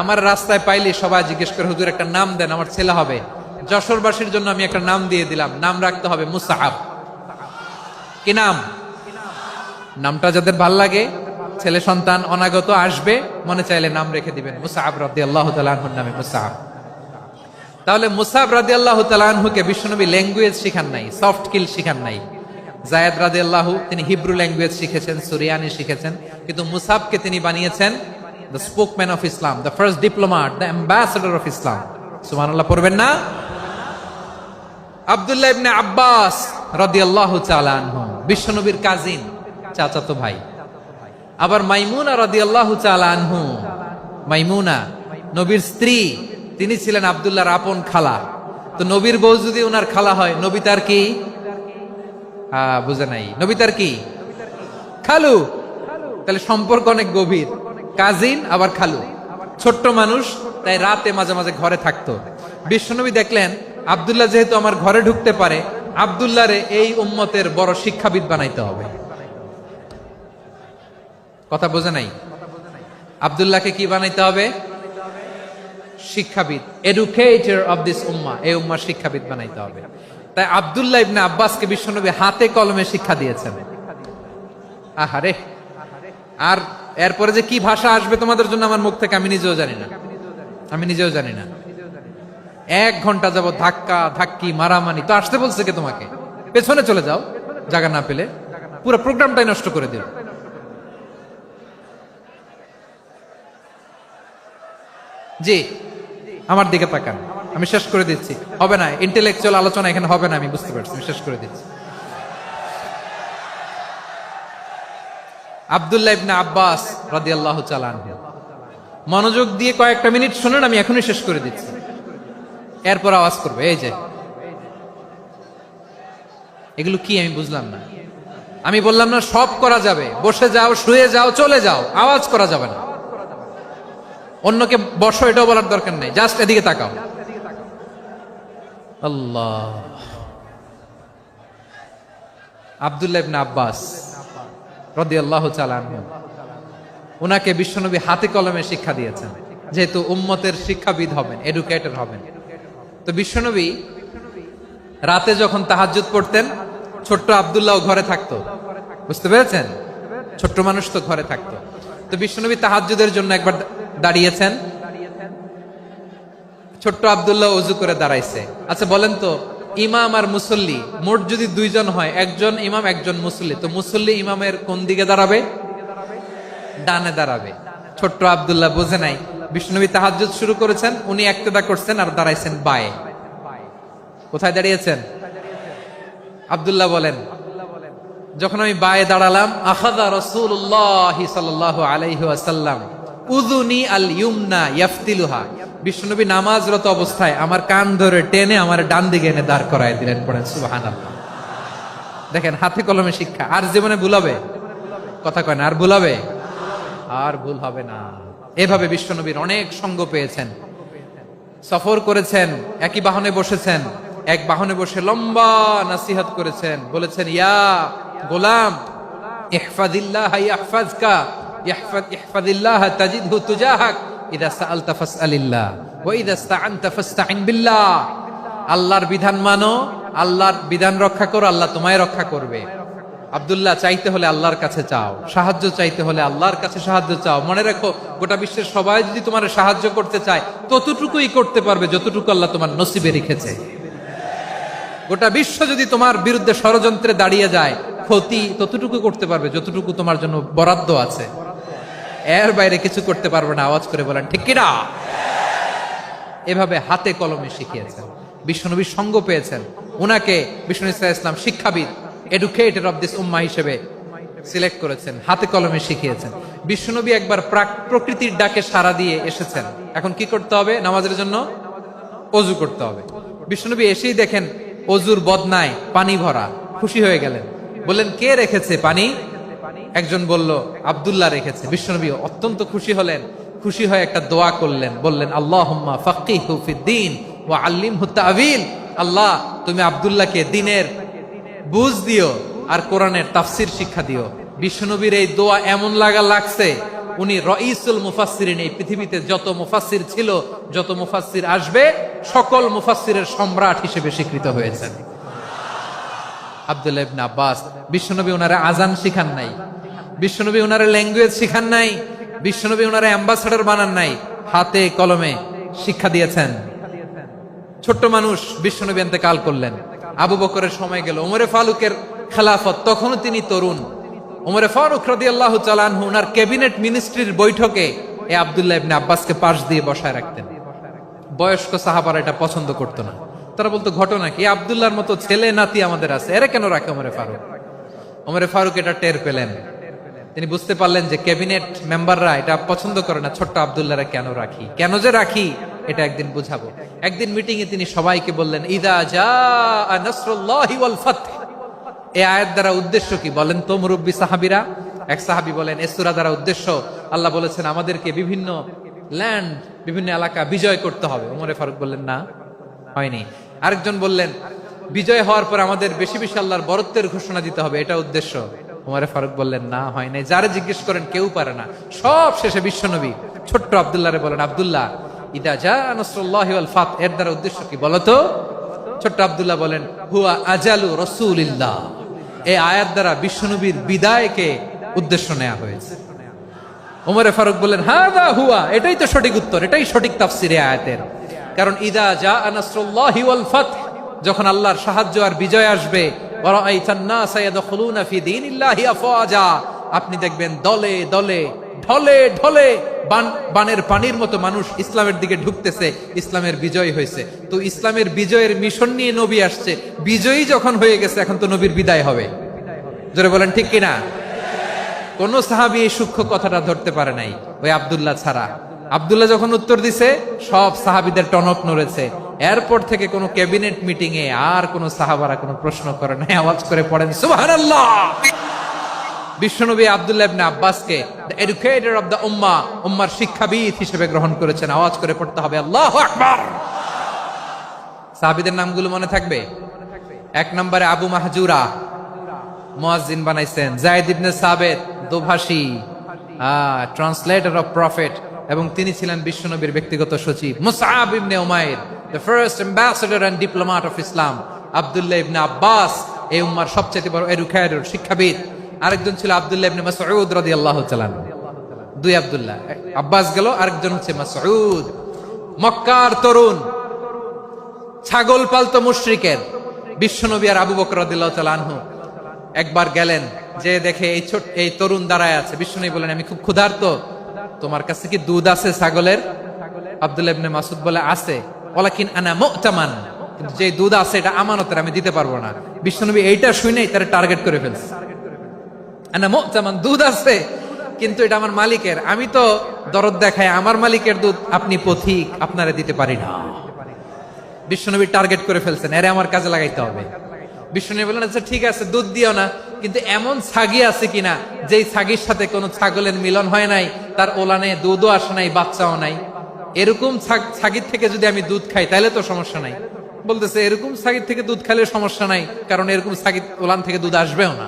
[SPEAKER 1] আমার রাস্তায় পাইলে সবাই জিজ্ঞেস করে, হুজুর একটা নাম দেন, আমার ছেলে হবে। যশোরবাসীর জন্য আমি একটা নাম দিয়ে দিলাম, নাম রাখতে হবে মুসআব। কি নাম? নামটা যাদের ভাল লাগে, ছেলে সন্তান অনাগত আসবে, মনে চাইলে নাম রেখে দিবেন মুসআব রাদিয়াল্লাহু তাআলা আনহুর নামে মুসআব। তাহলে মুসআব রাদিয়াল্লাহু তাআলা আনহুকে বিশ্বনবী ল্যাঙ্গুয়েজ শিখান নাই, সফট স্কিল শিখান নাই। যায়েদ রাদিয়াল্লাহু তিনি হিব্রু ল্যাঙ্গুয়েজ শিখেছেন, সুরিয়ানি শিখেছেন, কিন্তু মুসআবকে তিনি বানিয়েছেন the spokesman of Islam, the first diplomat, the ambassador of Islam. সুবহানাল্লাহ পড়বেন না? আব্দুল্লাহ ইবনে আব্বাস রাদিয়াল্লাহু তাআলা আনহু বিশ্বনবীর কাজিন, চাচাতো ভাই। আবার মাইমুনা রাদিয়াল্লাহু তাআলা আনহু, মাইমুনা নবীর স্ত্রী, তিনি ছিলেন আব্দুল্লাহর আপন খালা। তো নবীর বউ যদি ওনার খালা হয়, নবী তার কি? বুঝে নাই, নবী তার কি? খালু। তাহলে সম্পর্ক অনেক গভীর, কাজিন আবার খালু। ছোট্ট মানুষ, তাই রাতে মাঝে মাঝে ঘরে থাকতো। বিশ্বনবী দেখলেন আব্দুল্লাহ যেহেতু আমার ঘরে ঢুকতে পারে, আব্দুল্লাহরে এই উম্মতের বড় শিক্ষাবিদ বানাইতে হবে। কথা বোঝে নাই? আব্দুল্লাহকে কি বানাইতে হবে? শিক্ষাবিদ, এডুকেটর অফ দিস উম্মাহ, এই উম্মার শিক্ষাবিদ বানাইতে হবে। তাই আব্দুল্লাহ ইবনে আব্বাসকে বিশ্বনবী হাতে কলমে শিক্ষা দিয়েছেন। আহারে, আর এরপরে যে কি ভাষা আসবে তোমাদের জন্য আমার মুখ থেকে, আমি নিজেও জানি না, আমি নিজেও জানি না। 1 ঘন্টা যাবত ধাক্কা ধাক্কি মারামারি। তো আসতে বলছে কে তোমাকে? পেছনে চলে যাও, জায়গা না পেলে। পুরো প্রোগ্রামটাই নষ্ট করে দিল। জি, আমার দিকে তাকান, আমি শেষ করে দিচ্ছি। হবে না, ইন্টেলেকচুয়াল আলোচনা এখানে হবে না, আমি বুঝতে পারছি, আমি শেষ করে দিচ্ছি। আব্দুল্লাহ ইবনে আব্বাস রাদিয়াল্লাহু তাআলা আনহু, মনোযোগ দিয়ে কয়েকটা মিনিট শুনুন, আমি এখনই শেষ করে দিচ্ছি। এরপর আওয়াজ করবে, এই যে এগুলো কি আমি বুঝলাম না। আমি বললাম না সব করা যাবে, বসে যাও, শুয়ে যাও, চলে যাও, আওয়াজ করা যাবে না। অন্যকে বসো এটাও বলার দরকার নেই, জাস্ট এদিকে তাকাও। আল্লাহ। আব্দুল্লাহ ইবনে আব্বাস রাদিয়াল্লাহু তাআলা আনহু, ওনাকে বিশ্বনবী হাতে কলমে শিক্ষা দিয়েছেন, যেহেতু উম্মতের শিক্ষাবিদ হবেন, এডুকেটর হবেন। তো বিশ্বনবী রাতে যখন তাহাজ্জুদ পড়তেন, ছোট্ট আব্দুল্লাহ ঘরে থাকতো। বুঝতে পেরেছেন? ছোট্ট মানুষ তো ঘরে থাকতো। তো বিশ্বনবী তাহাজ্জুদের জন্য একবার দাঁড়িয়েছেন, ছোট্ট আব্দুল্লাহ ওযু করে দাঁড়াইছে। আচ্ছা বলেন তো, ইমাম আর মুসল্লি মোট যদি 2 জন হয়, একজন ইমাম একজন মুসল্লি, তো মুসল্লি ইমামের কোন দিকে দাঁড়াবে? ডানে দাঁড়াবে। ছোট্ট আব্দুল্লাহ বোঝে নাই, বিশ্বনবী তাহাজ্জুদ শুরু করেছেন, উনি ইক্তেদা করছেন আর দাঁড়াইছেন বায়ে। কোথায় দাঁড়িয়েছেন? আব্দুল্লাহ বলেন, যখন আমি বায়ে দাঁড়ালাম, আখাযা রাসূলুল্লাহ সাল্লাল্লাহু আলাইহি ওয়াসাল্লাম উযুনি আল ইউমনা ইয়াফতিলুহা, বিশ্বনবী নামাজরত অবস্থায় আমার কান ধরে টেনে আমার ডান দিকে এনে দাঁড় করায় দিলেন। পড়েন সুবহানাল্লাহ। দেখেন, হাতে কলমে শিক্ষা। আর জীবনে ভুল হবে? কথা কয় না, আর ভুল হবে? আর ভুল হবে না। এভাবে বিশ্বনবীর অনেক সঙ্গ পেয়েছেন, সফর করেছেন, একই বাহনে বসেছেন, এক বাহনে বসে লম্বা নাসিহত করেছেন, বলেছেন, ইয়া গোলাম ইহফাজিল্লাহ ইয়াহফাজকা, ইহফাজিল্লাহ তাজিদহু তুজাহাক, ইযা সাআলতা ফাসআলিল্লাহ ওয়া ইযা ইসতাআনতা ফাসতাইন বিল্লাহ। আল্লাহর বিধান মানো, আল্লাহর বিধান রক্ষা করো, আল্লাহ তোমায় রক্ষা করবে। আব্দুল্লাহ, চাইতে হলে আল্লাহর কাছে চাও, সাহায্য চাইতে হলে আল্লাহর কাছে সাহায্য চাও। মনে রাখো, গোটা বিশ্বের সবাই যদি তোমার সাহায্য করতে চায়, ততটুকুই করতে পারবে যতটুকু আল্লাহ তোমার নসিবে রেখেছে। গোটা বিশ্ব যদি তোমার বিরুদ্ধে ষড়যন্ত্রে দাঁড়িয়ে যায়, ক্ষতি ততটুকু করতে পারবে যতটুকু তোমার জন্য বরাদ্দ আছে, এর বাইরে কিছু করতে পারবে না। আওয়াজ করে বলেন ঠিক কিনা? এভাবে হাতে কলমে শিখিয়েছেন, বিশ্বনবীর সঙ্গ পেয়েছেন। উনাকে বিষ্ণু ইসলাম শিক্ষাবিদ, এডুকেটর অফ দিস উম্মাহ হিসেবে সিলেক্ট করেছেন, হাতে কলমে শিখিয়েছেন। বিশ্বনবী একবার প্রকৃতির ডাকে সাড়া দিয়ে এসেছেন। এখন কি করতে হবে? নামাজের জন্য ওযু করতে হবে। বিশ্বনবী এসেই দেখেন ওযুর বদনায় পানি ভরা, খুশি হয়ে গেলেন, বললেন, কে রেখেছে পানি? একজন বলল, আব্দুল্লাহ রেখেছে। বিশ্বনবী অত্যন্ত খুশি হলেন, খুশি হয়ে একটা দোয়া করলেন, বললেন, আল্লাহুম্মা ফাক্কিহু ফিদ্দীন ওয়া আল্লিমহু তা'ওয়ীল। আল্লাহ, তুমি আব্দুল্লাহকে দ্বীনের বুঝ দিও আর কোরআনের তাফসীর শিক্ষা দিও। বিশ্বনবীর এই দোয়া এমন লাগছে, উনি রাইসুল মুফাসসিরিন, এই পৃথিবীতে যত মুফাসসির ছিল, যত মুফাসসির আসবে, সকল মুফাসসিরের সম্রাট হিসেবে স্বীকৃত হয়েছেন আব্দুল্লাহ ইবনে আব্বাস। বিশ্বনবী ওনারে আজান শিখান নাই, বিশ্বনবী ওনারে ল্যাঙ্গুয়েজ শিখান নাই, বিশ্বনবী ওনারে অ্যাম্বাসেডর বানান নাই, হাতে কলমে শিক্ষা দিয়েছেন। ছোট্ট মানুষ, বিশ্বনবী ইন্তেকাল করলেন, আবু বকরের সময় গেল, ওমরে ফারুকের খেলাফত, তখনও তিনি তরুণ। ওমরে ফারুক রাদিয়াল্লাহু তাআলা আনহু ওনার ক্যাবিনেট মিনিস্ট্রির বৈঠকে এই আব্দুল্লাহ ইবনে আব্বাসকে পাশ দিয়ে বসায় রাখতেন। বয়স্ক সাহাবারা এটা পছন্দ করতো না, তারা বলতো ঘটনা কি, আব্দুল্লাহর মতো ছেলে নাতি আমাদের আছে, এরা কেন রাখে ওমরে ফারুক? ওমরে ফারুক এটা টের পেলেন, তিনি বুঝতে পারলেন যে ক্যাবিনেট মেম্বাররা এটা পছন্দ করে না, ছোট্ট আব্দুল্লাহরা কেন রাখি, কেন যে রাখি এটা একদিন বুঝাবো। একদিন মিটিং এ তিনি সবাইকে বললেন, ইদা জাআ নাসরুল্লাহি ওয়াল ফাতহ। এই আয়াত দ্বারা উদ্দেশ্য কি বলেন তো মুরব্বী সাহাবীরা? এক সাহাবী বলেন, এই সূরা দ্বারা উদ্দেশ্য, আল্লাহ বলেছেন আমাদেরকে বিভিন্ন ল্যান্ড, বিভিন্ন এলাকা বিজয় করতে হবে। ওমরে ফারুক বললেন না, হয়নি। আরেকজন বললেন, বিজয় হওয়ার পর আমাদের বেশি বেশি আল্লাহর বরত্বের ঘোষণা দিতে হবে, এটা উদ্দেশ্য। ওমরে ফারুক বললেন না, হয় নাই। যারা জিজ্ঞেস করেন কেউ পারে না। সব শেষে বিশ্বনবী ছোট্ট আব্দুল্লাহরে বলেন, আব্দুল্লাহ, ইদা জাআ নাসরুল্লাহি ওয়াল ফাতহ, এর দ্বারা উদ্দেশ্য কি বলতো? ছোট্ট আব্দুল্লাহ বলেন, হুয়া আজালু রাসূলিল্লাহ। এই আয়াত দ্বারা বিশ্বনবীর বিদায়কে উদ্দেশ্য নেওয়া হয়েছে। ওমরে ফারুক বললেন, হাযা হুয়া, এটাই তো সঠিক উত্তর, এটাই সঠিক তাফসীর এই আয়াতের। কারণ ইদা জাআ নাসরুল্লাহি ওয়াল ফাতহ, যখন আল্লাহর সাহায্য আর বিজয় আসবে, ওয়া রাআইতান নাসা ইয়াদখুলুনা ফি দীনিল্লাহি আফওয়াজা, আপনি দেখবেন দলে দলে, ঢলে ঢলে, বানের পানির মতো মানুষ ইসলামের দিকে ঢুকতেছে, ইসলামের বিজয় হয়েছে। তো ইসলামের বিজয়ের মিশন নিয়ে নবী আসছে, বিজয়ী যখন হয়ে গেছে, এখন তো নবীর বিদায় হবে। জোরে বলেন ঠিক কিনা? কোন সাহাবী এই সূক্ষ্ম কথাটা ধরতে পারে নাই, ওই আব্দুল্লাহ ছাড়া। আব্দুল্লাহ যখন উত্তর দিছে, সব সাহাবীদের টনক নড়েছে। এরপর থেকে কোন ক্যাবিনেট মিটিং এ আর কোন সাহাবারা কোনো প্রশ্ন করে নাই, আওয়াজ করে পড়েন সুবহানাল্লাহ। বিশ্বনবী আব্দুল্লাহ ইবনে আব্বাসকে দ্য এডুকেটর অফ দ্য উম্মাহ, উম্মার শিক্ষাবিদ হিসেবে গ্রহণ করেছেন। আওয়াজ করে পড়তে হবে আল্লাহু আকবার। সাহাবীদের নামগুলো মনে থাকবে? এক নম্বরে আবু মাহজুরা, মুয়াজ্জিন বানাইছেন। যায়েদ ইবনে সাবিত, দোভাষী, ট্রান্সলেটর অফ প্রফেট, এবং তিনি ছিলেন বিশ্বনবীর ব্যক্তিগত সচিব। মুসআব ইবনে উমাইর, the first ambassador and diplomat of Islam. আব্দুল্লাহ ইবনে আব্বাস, এই উম্মার সবচেয়ে বড় এডুকেটর, শিক্ষাবিদ। আরেকজন ছিল আব্দুল্লাহ ইবনে মাসউদ রাদিয়াল্লাহু তাআলা। দুই আব্দুল্লাহ, আব্বাস গেল, আরেকজন হচ্ছে মাসউদ। মক্কার তরুণ, ছাগল পালতো মুশরিকের। বিশ্বনবী আর আবু বকর রাদিয়াল্লাহু তাআলা আনহু একবার গেলেন, যে দেখে এই তরুণ দাঁড়ায় আছে। বিশ্বনবী বলেন, আমি খুব ক্ষুধার্ত, তোমার কাছে কি দুধ আছে ছাগলের? আব্দুল্লাহ ইবনে মাসউদ বলে, আছে। ওয়ালাকিন আনা মুতামান, কিন্তু যে দুধ আছে এটা আমানতের, আমি দিতে পারবো না। বিশ্বনবী এইটা শুনেই তার টার্গেট করে ফেলছে। আনা মুতামান, দুধ আছে কিন্তু এটা আমার মালিকের, আমি তো দরদ দেখাই, আমার মালিকের দুধ, আপনি পথিক, আপনারে দিতে পারি না। বিশ্বনবী টার্গেট করে ফেলছেন, এরে আমার কাজে লাগাইতে হবে। বিশ্বনবী বললেন, আচ্ছা ঠিক আছে, দুধ দিও না, কিন্তু এমন ছাগি আছে কিনা যেই ছাগির সাথে কোনো ছাগলের মিলন হয় নাই, তার ওলানে দুধও আসে নাই, বাচ্চাও নাই, এরকম ছাগির থেকে যদি আমি দুধ খাই তাহলে তো সমস্যা নাই। বলতেছে, এরকম ছাগির থেকে দুধ খাইলে সমস্যা নাই, কারণ এরকম ছাগির ওলান থেকে দুধ আসবেও না।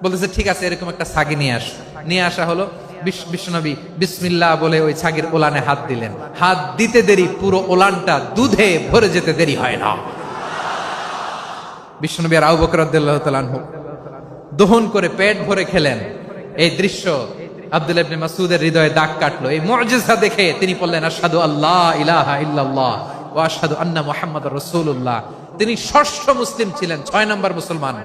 [SPEAKER 1] বলতেছে, ঠিক আছে, এরকম একটা ছাগি নিয়ে আস। নিয়ে আসা হলো। বিশ্বনবী বিসমিল্লাহ বলে ওই ছাগির ওলানে হাত দিলেন। হাত দিতে দেরি, পুরো ওলানটা দুধে ভরে যেতে দেরি হয় না। বিশ্বনবী আর আবু বকর রাদিয়াল্লাহু তাআলা আনহু দহন করে পেট ভরে খেলেন। এই দৃশ্য আব্দুল্লাহ ইবনে মাসউদের হৃদয়ে দাগ কাটলো। এই মুজিজা দেখে তিনি বললেন, আশহাদু আল্লা ইলাহা ইল্লাল্লাহ ওয়া আশহাদু আন্না মুহাম্মাদুর রাসূলুল্লাহ। তিনি ষষ্ঠ মুসলিম ছিলেন, 6 নম্বর মুসলমান।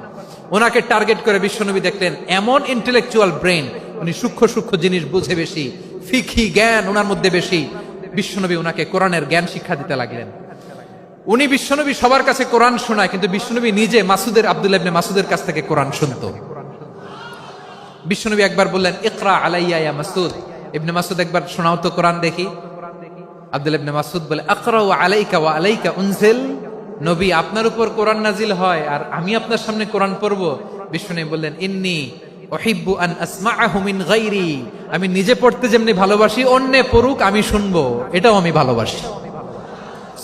[SPEAKER 1] ওনাকে টার্গেট করে বিশ্বনবী দেখলেন এমন ইন্টেলেকচুয়াল ব্রেন, উনি সূক্ষ্ম সূক্ষ্ম জিনিস বুঝে বেশি, ফিকহি জ্ঞান ওনার মধ্যে বেশি। বিশ্বনবী ওনাকে কোরআনের জ্ঞান শিক্ষা দিতে লাগলেন। উনি বিশ্বনবী সবার কাছে কোরআন শোনায়, কিন্তু বিশ্বনবী নিজে আব্দুল্লাহ ইবনে মাসউদের কাছ থেকে কোরআন শুনতো। বিশ্বনবী একবার বললেন, ইকরা আলাইয়া ইয়া মাসউদ। ইবনে মাসউদ, একবার শোনাও তো কোরআন দেখি। আব্দুল্লাহ ইবনে মাসউদ বলে, আকরাউ আলাইকা ওয়া আলাইকা উনজিল। নবী, আপনার উপর কোরআন নাজিল হয় আর আমি আপনার সামনে কোরআন পড়বো। বিশ্বনবী বললেন, ইন্নী উহিব্বু আন আসমাআহু মিন গায়রি। আমি নিজে পড়তে যেমনি ভালোবাসি, অন্যে পড়ুক আমি শুনবো, এটাও আমি ভালোবাসি।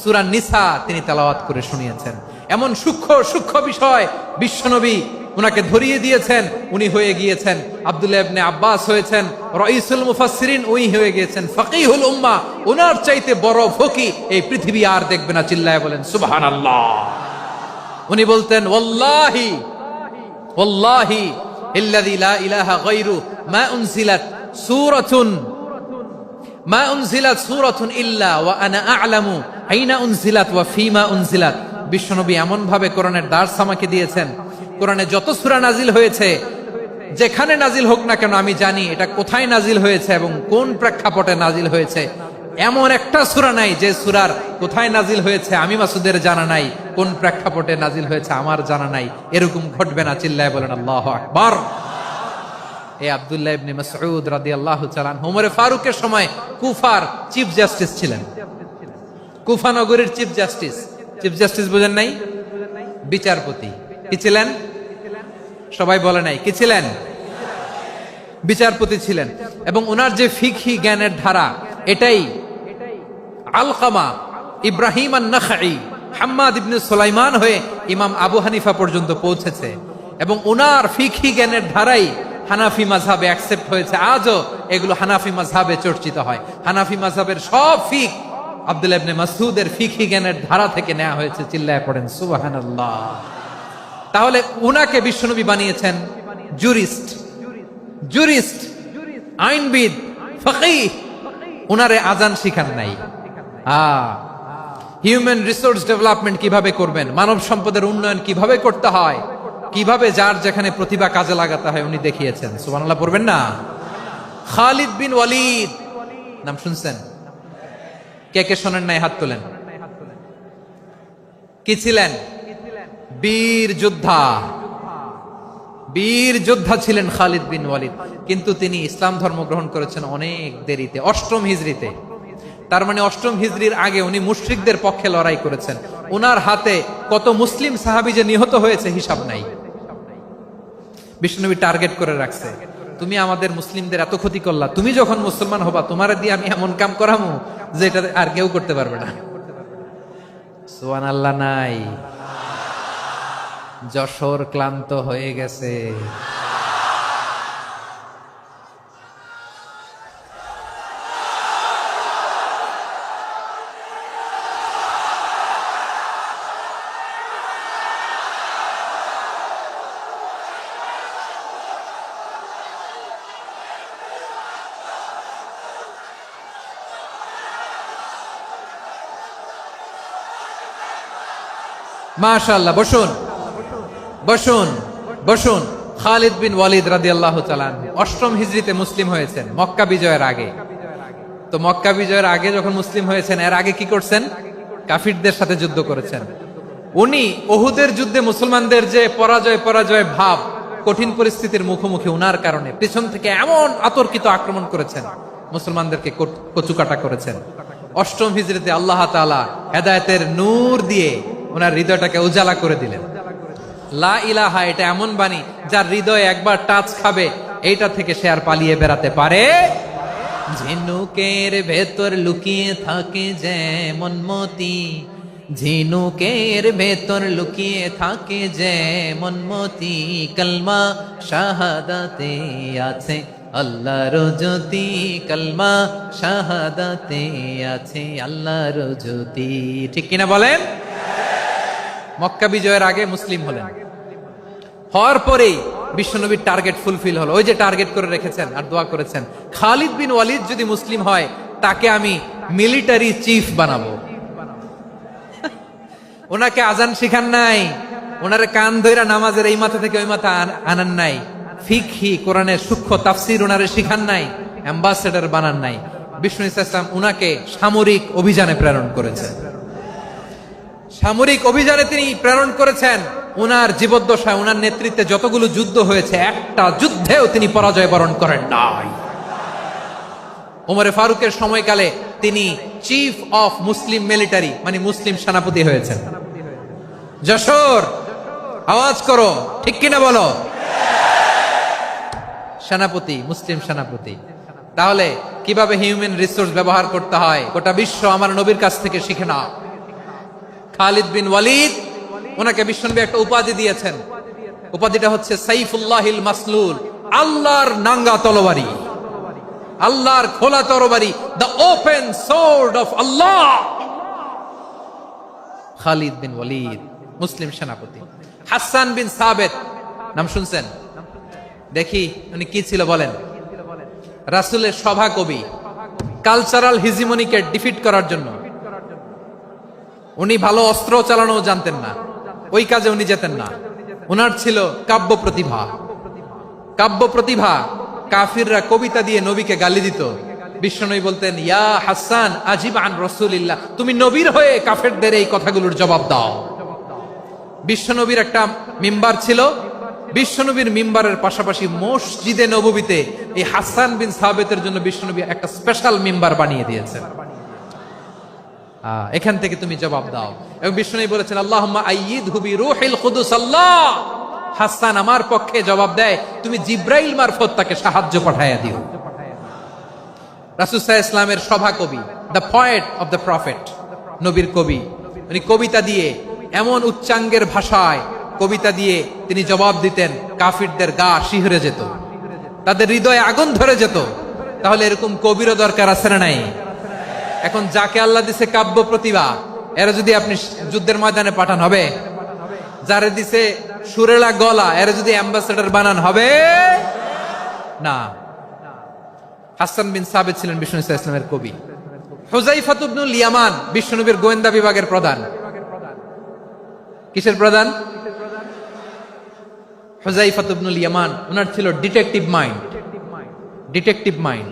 [SPEAKER 1] সূরা নিসা তিনি তেলাওয়াত করে শুনিয়েছেন। এমন সূক্ষ্ম সূক্ষ্ম বিষয় বিশ্বনবী উনাকে ধরিয়ে দিয়েছেন, উনি হয়ে গিয়েছেন আব্দুল্লাহ ইবনে আব্বাস হয়েছেন রাইসুল মুফাসসিরিন, উনি হয়ে গিয়েছেন ফাকিহুল উম্মাহ। উনার চাইতে বড় ফকি এই পৃথিবী আর দেখবে না, চিল্লায় বলেন সুবহানাল্লাহ। উনি বলতেন ওয়াল্লাহি ওয়াল্লাহি ইল্লাযী লা ইলাহা গায়রু মা উনজিলাত সূরাতুন ইল্লা ওয়া আনা আ'লামু আইনা উনজিলাত ওয়া ফীমা উনজিলাত। বিশ্বনবী এমন ভাবে কোরআনের দার্স আমাকে দিয়েছেন, কোরআনে যত সূরা নাজিল হয়েছে, যেখানে নাজিল হোক না কেন আমি জানি এটা কোথায় নাজিল হয়েছে এবং কোন প্রেক্ষাপটে নাজিল হয়েছে। এমন একটা সূরা নাই যে সূরার কোথায় নাজিল হয়েছে আমি মাসুদের জানা নাই, কোন প্রেক্ষাপটে নাজিল হয়েছে আমার জানা নাই। এরকম ঘটবে না, চিল্লায় বলেন আল্লাহু আকবার। এই আব্দুল্লাহ ইবনে মাসউদ রাদিয়াল্লাহু তাআলা আনহু ওমর ফারুকের সময় কুফার চিফ জাস্টিস ছিলেন। কুফা নগরীর চিফ জাস্টিস। চিফ জাস্টিস বুঝেন নাই? বিচারপতি। কি ছিলেন? সবাই বলে নাই কি ছিলেন? বিচারপতি ছিলেন। এবং ওনার যে ফিকহি জ্ঞানের ধারা, এটাই আলকামা, ইব্রাহিম আন-নাখাই, হাম্মাদ ইবনে সুলাইমান হয়ে ইমাম আবু হানিফা পর্যন্ত পৌঁছেছে। এবং ওনার ফিকহি জ্ঞানের ধারাই হানাফি মাযহাবে অ্যাকসেপ্ট হয়েছে। আজও এগুলো হানাফি মাযহাবে চর্চিত হয়। হানাফি মাযহাবের সব ফিক আব্দুল্লাহ ইবনে মাসউদের ফিকহি জ্ঞানের ধারা থেকে নেওয়া হয়েছে, চিল্লায় পড়েন সুবহানাল্লাহ। তাহলে উনাকে বিশ্বনবী বানিয়েছেন জুরিস্ট, জুরিস্ট, আইনবিদ, ফকিহ। উনারে আজান শিখান নাই। হিউম্যান রিসোর্স ডেভেলপমেন্ট কিভাবে করবেন, মানব সম্পদের উন্নয়ন কিভাবে করতে হয়, কিভাবে যার যেখানে প্রতিভা কাজে লাগাতে হয় উনি দেখিয়েছেন। সুবহানাল্লাহ পড়বেন না? খালিদ বিন ওয়ালিদ নাম শুনছেন? কে কে শোনেন নাই হাত তোলেন। কি ছিলেন? বীর যোদ্ধা, বীর যোদ্ধা ছিলেন খালিদ বিন ওয়ালিদ। কিন্তু তিনি ইসলাম ধর্ম গ্রহণ করেছেন অনেক দেরিতে, 8ম হিজরিতে। তার মানে 8ম হিজরির আগে উনি মুশরিকদের পক্ষে লড়াই করেছেন। ওনার হাতে কত মুসলিম সাহাবী যে নিহত হয়েছে হিসাব নাই। বিষ্ণুনবী টার্গেট করে রাখছে, তুমি আমাদের মুসলিমদের এত ক্ষতি করলা, তুমি যখন মুসলমান হবা তোমার দিয়ে আমি এমন কাম করামু যে এটা আর কেউ করতে পারবে না। সুবহানাল্লাহ নাই? যশোর ক্লান্ত হয়ে গেছে। মাশাআল্লাহ, বসুন বসুন বসুন। খালিদ বিন ওয়ালিদ রাদিয়াল্লাহু তাআলা আনহু 8ম হিজরিতে মুসলিম হয়েছেন, মক্কা বিজয়ের আগে। তো মক্কা বিজয়ের আগে যখন মুসলিম হয়েছেন, এর আগে কি করছেন? কাফিরদের সাথে যুদ্ধ করেছেন। উনি উহুদের যুদ্ধে মুসলমানদের যে পরাজয় ভাব, কঠিন পরিস্থিতির মুখোমুখি উনার কারণে পিছন থেকে এমন আতর্কিত আক্রমণ করেছেন, মুসলমানদেরকে কচুকাটা করেছেন। 8ম হিজরিতে আল্লাহ তাআলা হেদায়েতের নূর দিয়ে ওনার হৃদয়টাকে উজালা করে দিলেন। লা ইলাহা এটা এমন বাণী যার হৃদয়ে একবার টাচ খাবে, এইটা থেকে সে আর পালিয়ে বেড়াতে পারে। ঝিনুকের ভেতর লুকিয়ে থাকে যেমন মতি, ঝিনুকের ভেতর লুকিয়ে থাকে যেমন মতি, কলমা শাহাদাতে আছে আল্লাহর জ্যোতি, কলমা শাহাদাতে আছে আল্লাহর জ্যোতি। ঠিক কিনা বলেন? মক্কা বিজয়ের আগে মুসলিম হলেন, হওয়ার পরেই বিশ্বনবীর টার্গেট ফুলফিল হলো। ওই যে টার্গেট করে রেখেছেন আর দোয়া করেছেন, খালিদ বিন ওয়ালিদ যদি মুসলিম হয় তাকে আমি মিলিটারি চিফ বানাবো। ওনাকে আজান শিখান নাই, ওনারে কান ধইরা নামাজের এই মাথা থেকে ওই মাথা আনান নাই, ফিকহি কোরআনের সূক্ষ্ম তাফসীর ওনারে শিখান নাই, অ্যাম্বাসেডর বানান নাই। বিষ্ণু ইসলাম উনাকে সামরিক অভিযানে প্রেরণ করেছেন। সামরিক অভিযানে তিনি প্রেরণ করেছেন। উনার জীবদ্দশায় উনার নেতৃত্বে যতগুলো যুদ্ধ হয়েছে, একটা যুদ্ধেও তিনি পরাজয় বরণ করেন নাই। ওমরে ফারুকের সময়কালে তিনি চিফ অফ মুসলিম মিলিটারি, মানে মুসলিম সেনাপতি হয়েছেন। যশোর আওয়াজ করো, ঠিক কিনা বলো? সেনাপতি, মুসলিম সেনাপতি। তাহলে কিভাবে হিউম্যান রিসোর্স ব্যবহার করতে হয় গোটা বিশ্ব আমার নবীর কাছ থেকে শিখে নাও। খালিদ বিন ওয়ালিদ, ওনাকে বিশ্বনবী একটা উপাধি দিয়েছেন। উপাধিটা হচ্ছে সাইফুল্লাহিল মাসলুল, আল্লাহর নাঙ্গা তরবারি, আল্লাহর খোলা তরবারি, দ্য ওপেন সোর্ড অফ আল্লাহ। খালিদ বিন ওয়ালিদ, মুসলিম সেনাপতি। হাসান বিন সাবেত, নাম শুনছেন? দেখি উনি কি ছিল বলেন। রাসূলের সভা কবি, কালচারাল হিজিমনিকে ডিফিট করার জন্য। উনি ভালো অস্ত্র চালানো জানতেন না, ওই কাজে উনি যেতেন না। উনার ছিল কাব্য প্রতিভা। কাব্য প্রতিভা, কাফিররা কবিতা দিয়ে নবীকে গালি দিত। বিশ্বনবী বলতেন, ইয়া হাসান আজিব আন রাসূলিল্লাহ, তুমি নবীর হয়ে কাফেরদের এই কথাগুলোর জবাব দাও। বিশ্বনবীর একটা মিম্বার ছিল, বিশ্বনবীর মিম্বারের পাশাপাশি মসজিদে নববীতে এই হাসান বিন সাবেতের জন্য বিশ্বনবী একটা স্পেশাল মিম্বার বানিয়ে দিয়েছেন। এখান থেকে তুমি জবাব দাও। এবং বিশ্বনবী বলেছেন, আল্লাহুম্মা আইয়িদহু বিরূহিল কুদুস, আল্লাহ হাসান আমার পক্ষে জবাব দেয়, তুমি জিব্রাইল মারফত তাকে সাহায্য পাঠাইয়া দিও। রাসূল সাল্লাল্লাহু আলাইহি ওয়াসাল্লামের সভা কবি, the poet of the prophet, নবীর কবি। উনি কবিতা দিয়ে, এমন উচ্চাঙ্গের ভাষায় কবিতা দিয়ে তিনি জবাব দিতেন, কাফিরদের গা শিহরে যেত, তাদের হৃদয়ে আগুন ধরে যেত। তাহলে এরকম কবিরও দরকার আছে না নাই? এখন যাকে আল্লাহ দিছে কাব্য প্রতিভা, এরা যদি আপনি যুদ্ধের ময়দানে পাঠান হবে? যারে দিছে সুরেলা গলা, এরা যদি অ্যাম্বাসেডর বানান হবে না। হাসান বিন সাবিত ছিলেন বিষ্ণু ইসলামের কবি। হুযায়ফা ইবনুল ইয়ামান, বিশ্বনবীর গোয়েন্দা বিভাগের প্রধান। কিসের প্রধান? হুযায়ফা ইবনুল ইয়ামান, ওনার ছিল ডিটেকটিভ মাইন্ড। ডিটেকটিভ মাইন্ড,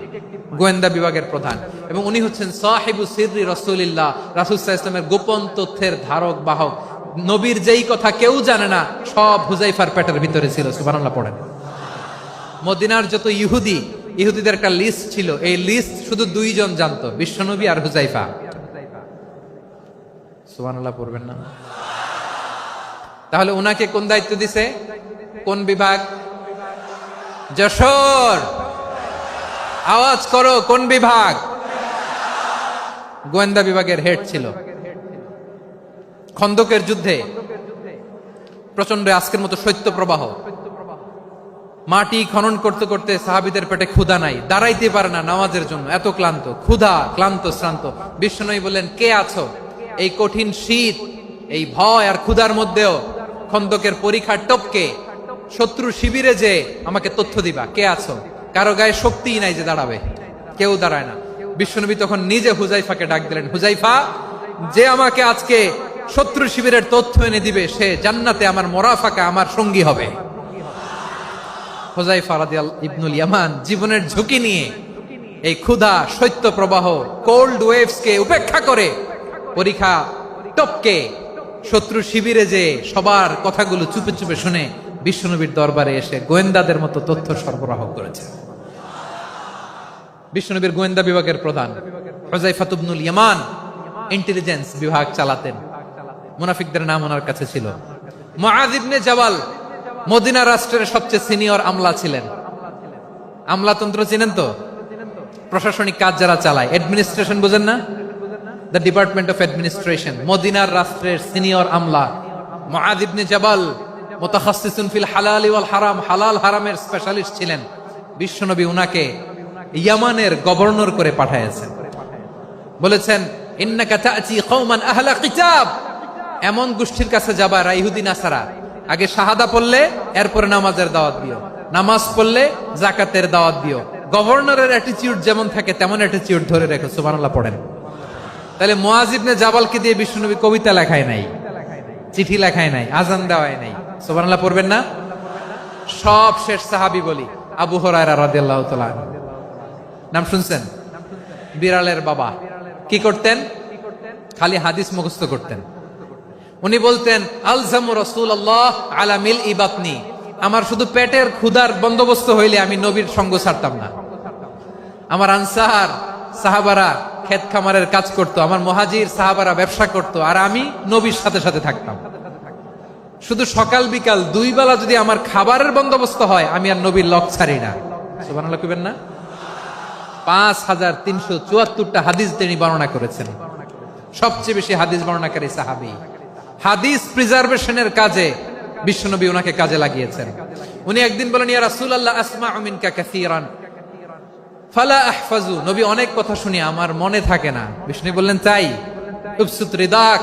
[SPEAKER 1] গোয়েন্দা বিভাগের প্রধান। এবং উনি হচ্ছেন সাহিবু সিররি রাসূলিল্লাহ, রাসূল সাল্লাল্লাহু আলাইহি ওয়াসাল্লামের গোপন তথ্যের ধারক বাহক। নবীর যেই কথা কেউ জানে না, সব হুযায়ফার পেটের ভিতরে ছিল। সুবহানাল্লাহ পড়েন। মদিনার যত ইহুদি, ইহুদিদের একটা লিস্ট ছিল, এই লিস্ট শুধু দুইজন জানতো, বিশ্বনবী আর হুযায়ফা। সুবহানাল্লাহ পড়বেন না? তাহলে উনাকে কোন দায়িত্ব দিছে? কোন বিভাগ? যশোর, আওয়াজ করো, কোন বিভাগ? গোয়েন্দা বিভাগের হেড ছিল। খন্দকের যুদ্ধে প্রচন্ড আজকের মতো শৈত্য প্রবাহ, মাটি খনন করতে করতে সাহাবীদের পেটে ক্ষুধা নাই, দাঁড়াইতে পারে না নামাজের জন্য, এত ক্লান্ত, ক্ষুধা, ক্লান্ত, শ্রান্ত। বিশ্বনবী বললেন, কে আছো এই কঠিন শীত, এই ভয় আর ক্ষুধার মধ্যেও খন্দকের পরীক্ষার টপকে শত্রু শিবিরে যে আমাকে তথ্য দিবা? কে আছো? কারো গায়ে শক্তিই নাই যে দাঁড়াবে, কেউ দাঁড়ায় না। বিশ্বনবী তখন নিজে হুযায়ফাকে ডাক দিলেন, হুযায়ফা, যে আমাকে আজকে শত্রু শিবিরের তথ্য এনে দিবে, সে জান্নাতে আমার মোরাফাকা, আমার সঙ্গী হবে। হুযায়ফা রাদিয়াল্লাহু ইবনুল ইয়ামান জীবনের ঝুঁকি নিয়ে এই ক্ষুধা, শৈত্য প্রবাহ, কোল্ড ওয়েভস কে উপেক্ষা করে পরীক্ষা টপকে শত্রু শিবিরে যে সবার কথাগুলো চুপে চুপে শুনে বিশ্বনবীর দরবারে এসে গোয়েন্দাদের মতো তথ্য সরবরাহ করেছে। বিশ্বনবীর গোয়েন্দা বিভাগের প্রধান হুযায়ফা ইবনুল ইয়ামান ইন্টেলিজেন্স বিভাগ চালাতেন। মুনাফিকদের নাম ওনার কাছে ছিল। মুআয ইবনে জাবাল মদিনা রাষ্ট্রের সবচেয়ে সিনিয়র আমলা ছিলেন। আমলাতন্ত্র চিনেন তো? প্রশাসনিক কাজ যারা চালায়, অ্যাডমিনিস্ট্রেশন বুঝেন না? The department of administration. মদিনার রাষ্ট্রের সিনিয়র আমলা মুআয ইবনে জাবাল মুতাখাসসিসুন ফিল হালাল ওয়াল হারাম, হালাল হারামের স্পেশালিস্ট ছিলেন। বিশ্বনবী উনাকে ইয়ামানের গভর্নর করে পাঠাইছেন। বলেছেন, ইন্নাকা তা'তি কওমান আহলা কিতাব, এমন গোষ্ঠীর কাছে যাবা যারা ইহুদি নাসারা। আগে শাহাদা পড়লে এরপরে নামাজের দাওয়াত দিও, নামাজ পড়লে যাকাতের দাওয়াত দিও। গভর্নরের অ্যাটিটিউড যেমন থাকে তেমন অ্যাটিটিউড ধরে রেখো। সুবহানাল্লাহ পড়েন। তাহলে মুআয ইবনে জাবালকে দিয়ে বিশ্বনবী কবিতা লেখায় নাই, চিঠি লেখায় নাই, আজান দেওয়ায় নাই। সুবহানাল্লাহ পড়বেন না? সব শেষ সাহাবী বলি আবু হুরায়রা রাদিয়াল্লাহু তাআলা, নাম শুনছেন? বিড়ালের বাবা। কি করতেন? খালি হাদিস মুখস্থ করতেন। উনি বলতেন, আলজামু রাসূলুল্লাহ আলা মিলই বাতনি, আমার শুধু পেটের ক্ষুধার বন্দোবস্ত হইলে আমি নবীর সঙ্গ ছাড়তাম না। আমার আনসার সাহাবারা ক্ষেত খামারের কাজ করতো, আমার মুহাজির সাহাবারা ব্যবসা করতো, আর আমি নবীর সাথে সাথে থাকতাম। শুধু সকাল বিকাল দুই বেলা যদি আমার খাবারের বন্দোবস্ত হয়, আমি আর নবীর লক ছাড়ি না। সুবহানাল্লাহ কইবেন না? 5374টা হাদিস তিনি বর্ণনা করেছেন। সবচেয়ে বেশি হাদিস বর্ণনাকারী সাহাবী। হাদিস প্রিজার্ভেশনের কাজে বিশ্বনবী ওনাকে কাজে লাগিয়েছেন। উনি একদিন বলেন, ইয়া রাসূলুল্লাহ আসমাউ মিনকা কাসীরান ফালা আহফাজু, নবী অনেক কথা শুনি আমার মনে থাকে না। বিষ্ণু বললেন, তাই? উবসুত রিদাক,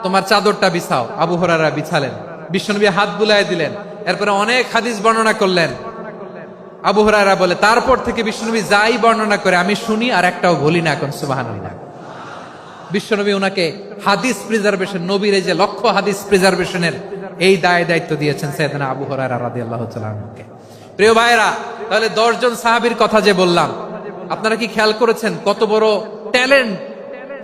[SPEAKER 1] তোমার চাদরটা বিছাও। আবু হুরায়রা বিছালেন, বিশ্বনবী হাত বুলায় দিলেন, এরপরে অনেক হাদিস বর্ণনা করলেন। আবু হুরায়রা বলে, তারপর থেকে বিশ্বনবী যাই বর্ণনা করে আমি শুনি আর একটাও ভুলি না। এখন সুবহানাল্লাহ। বিশ্বনবী ওনাকে হাদিস প্রিজার্ভেশন, নবীর এই যে লক্ষ্য হাদিস প্রিজার্ভেশনের এই দায়িত্ব দিয়েছেন সাইয়েদনা আবু হুরায়রা রাদিয়াল্লাহু তাআলা আনহুকে। প্রিয় ভাইরা, তাহলে 10 জন সাহাবীর কথা যে বললাম, আপনারা কি খেয়াল করেছেন কত বড় ট্যালেন্ট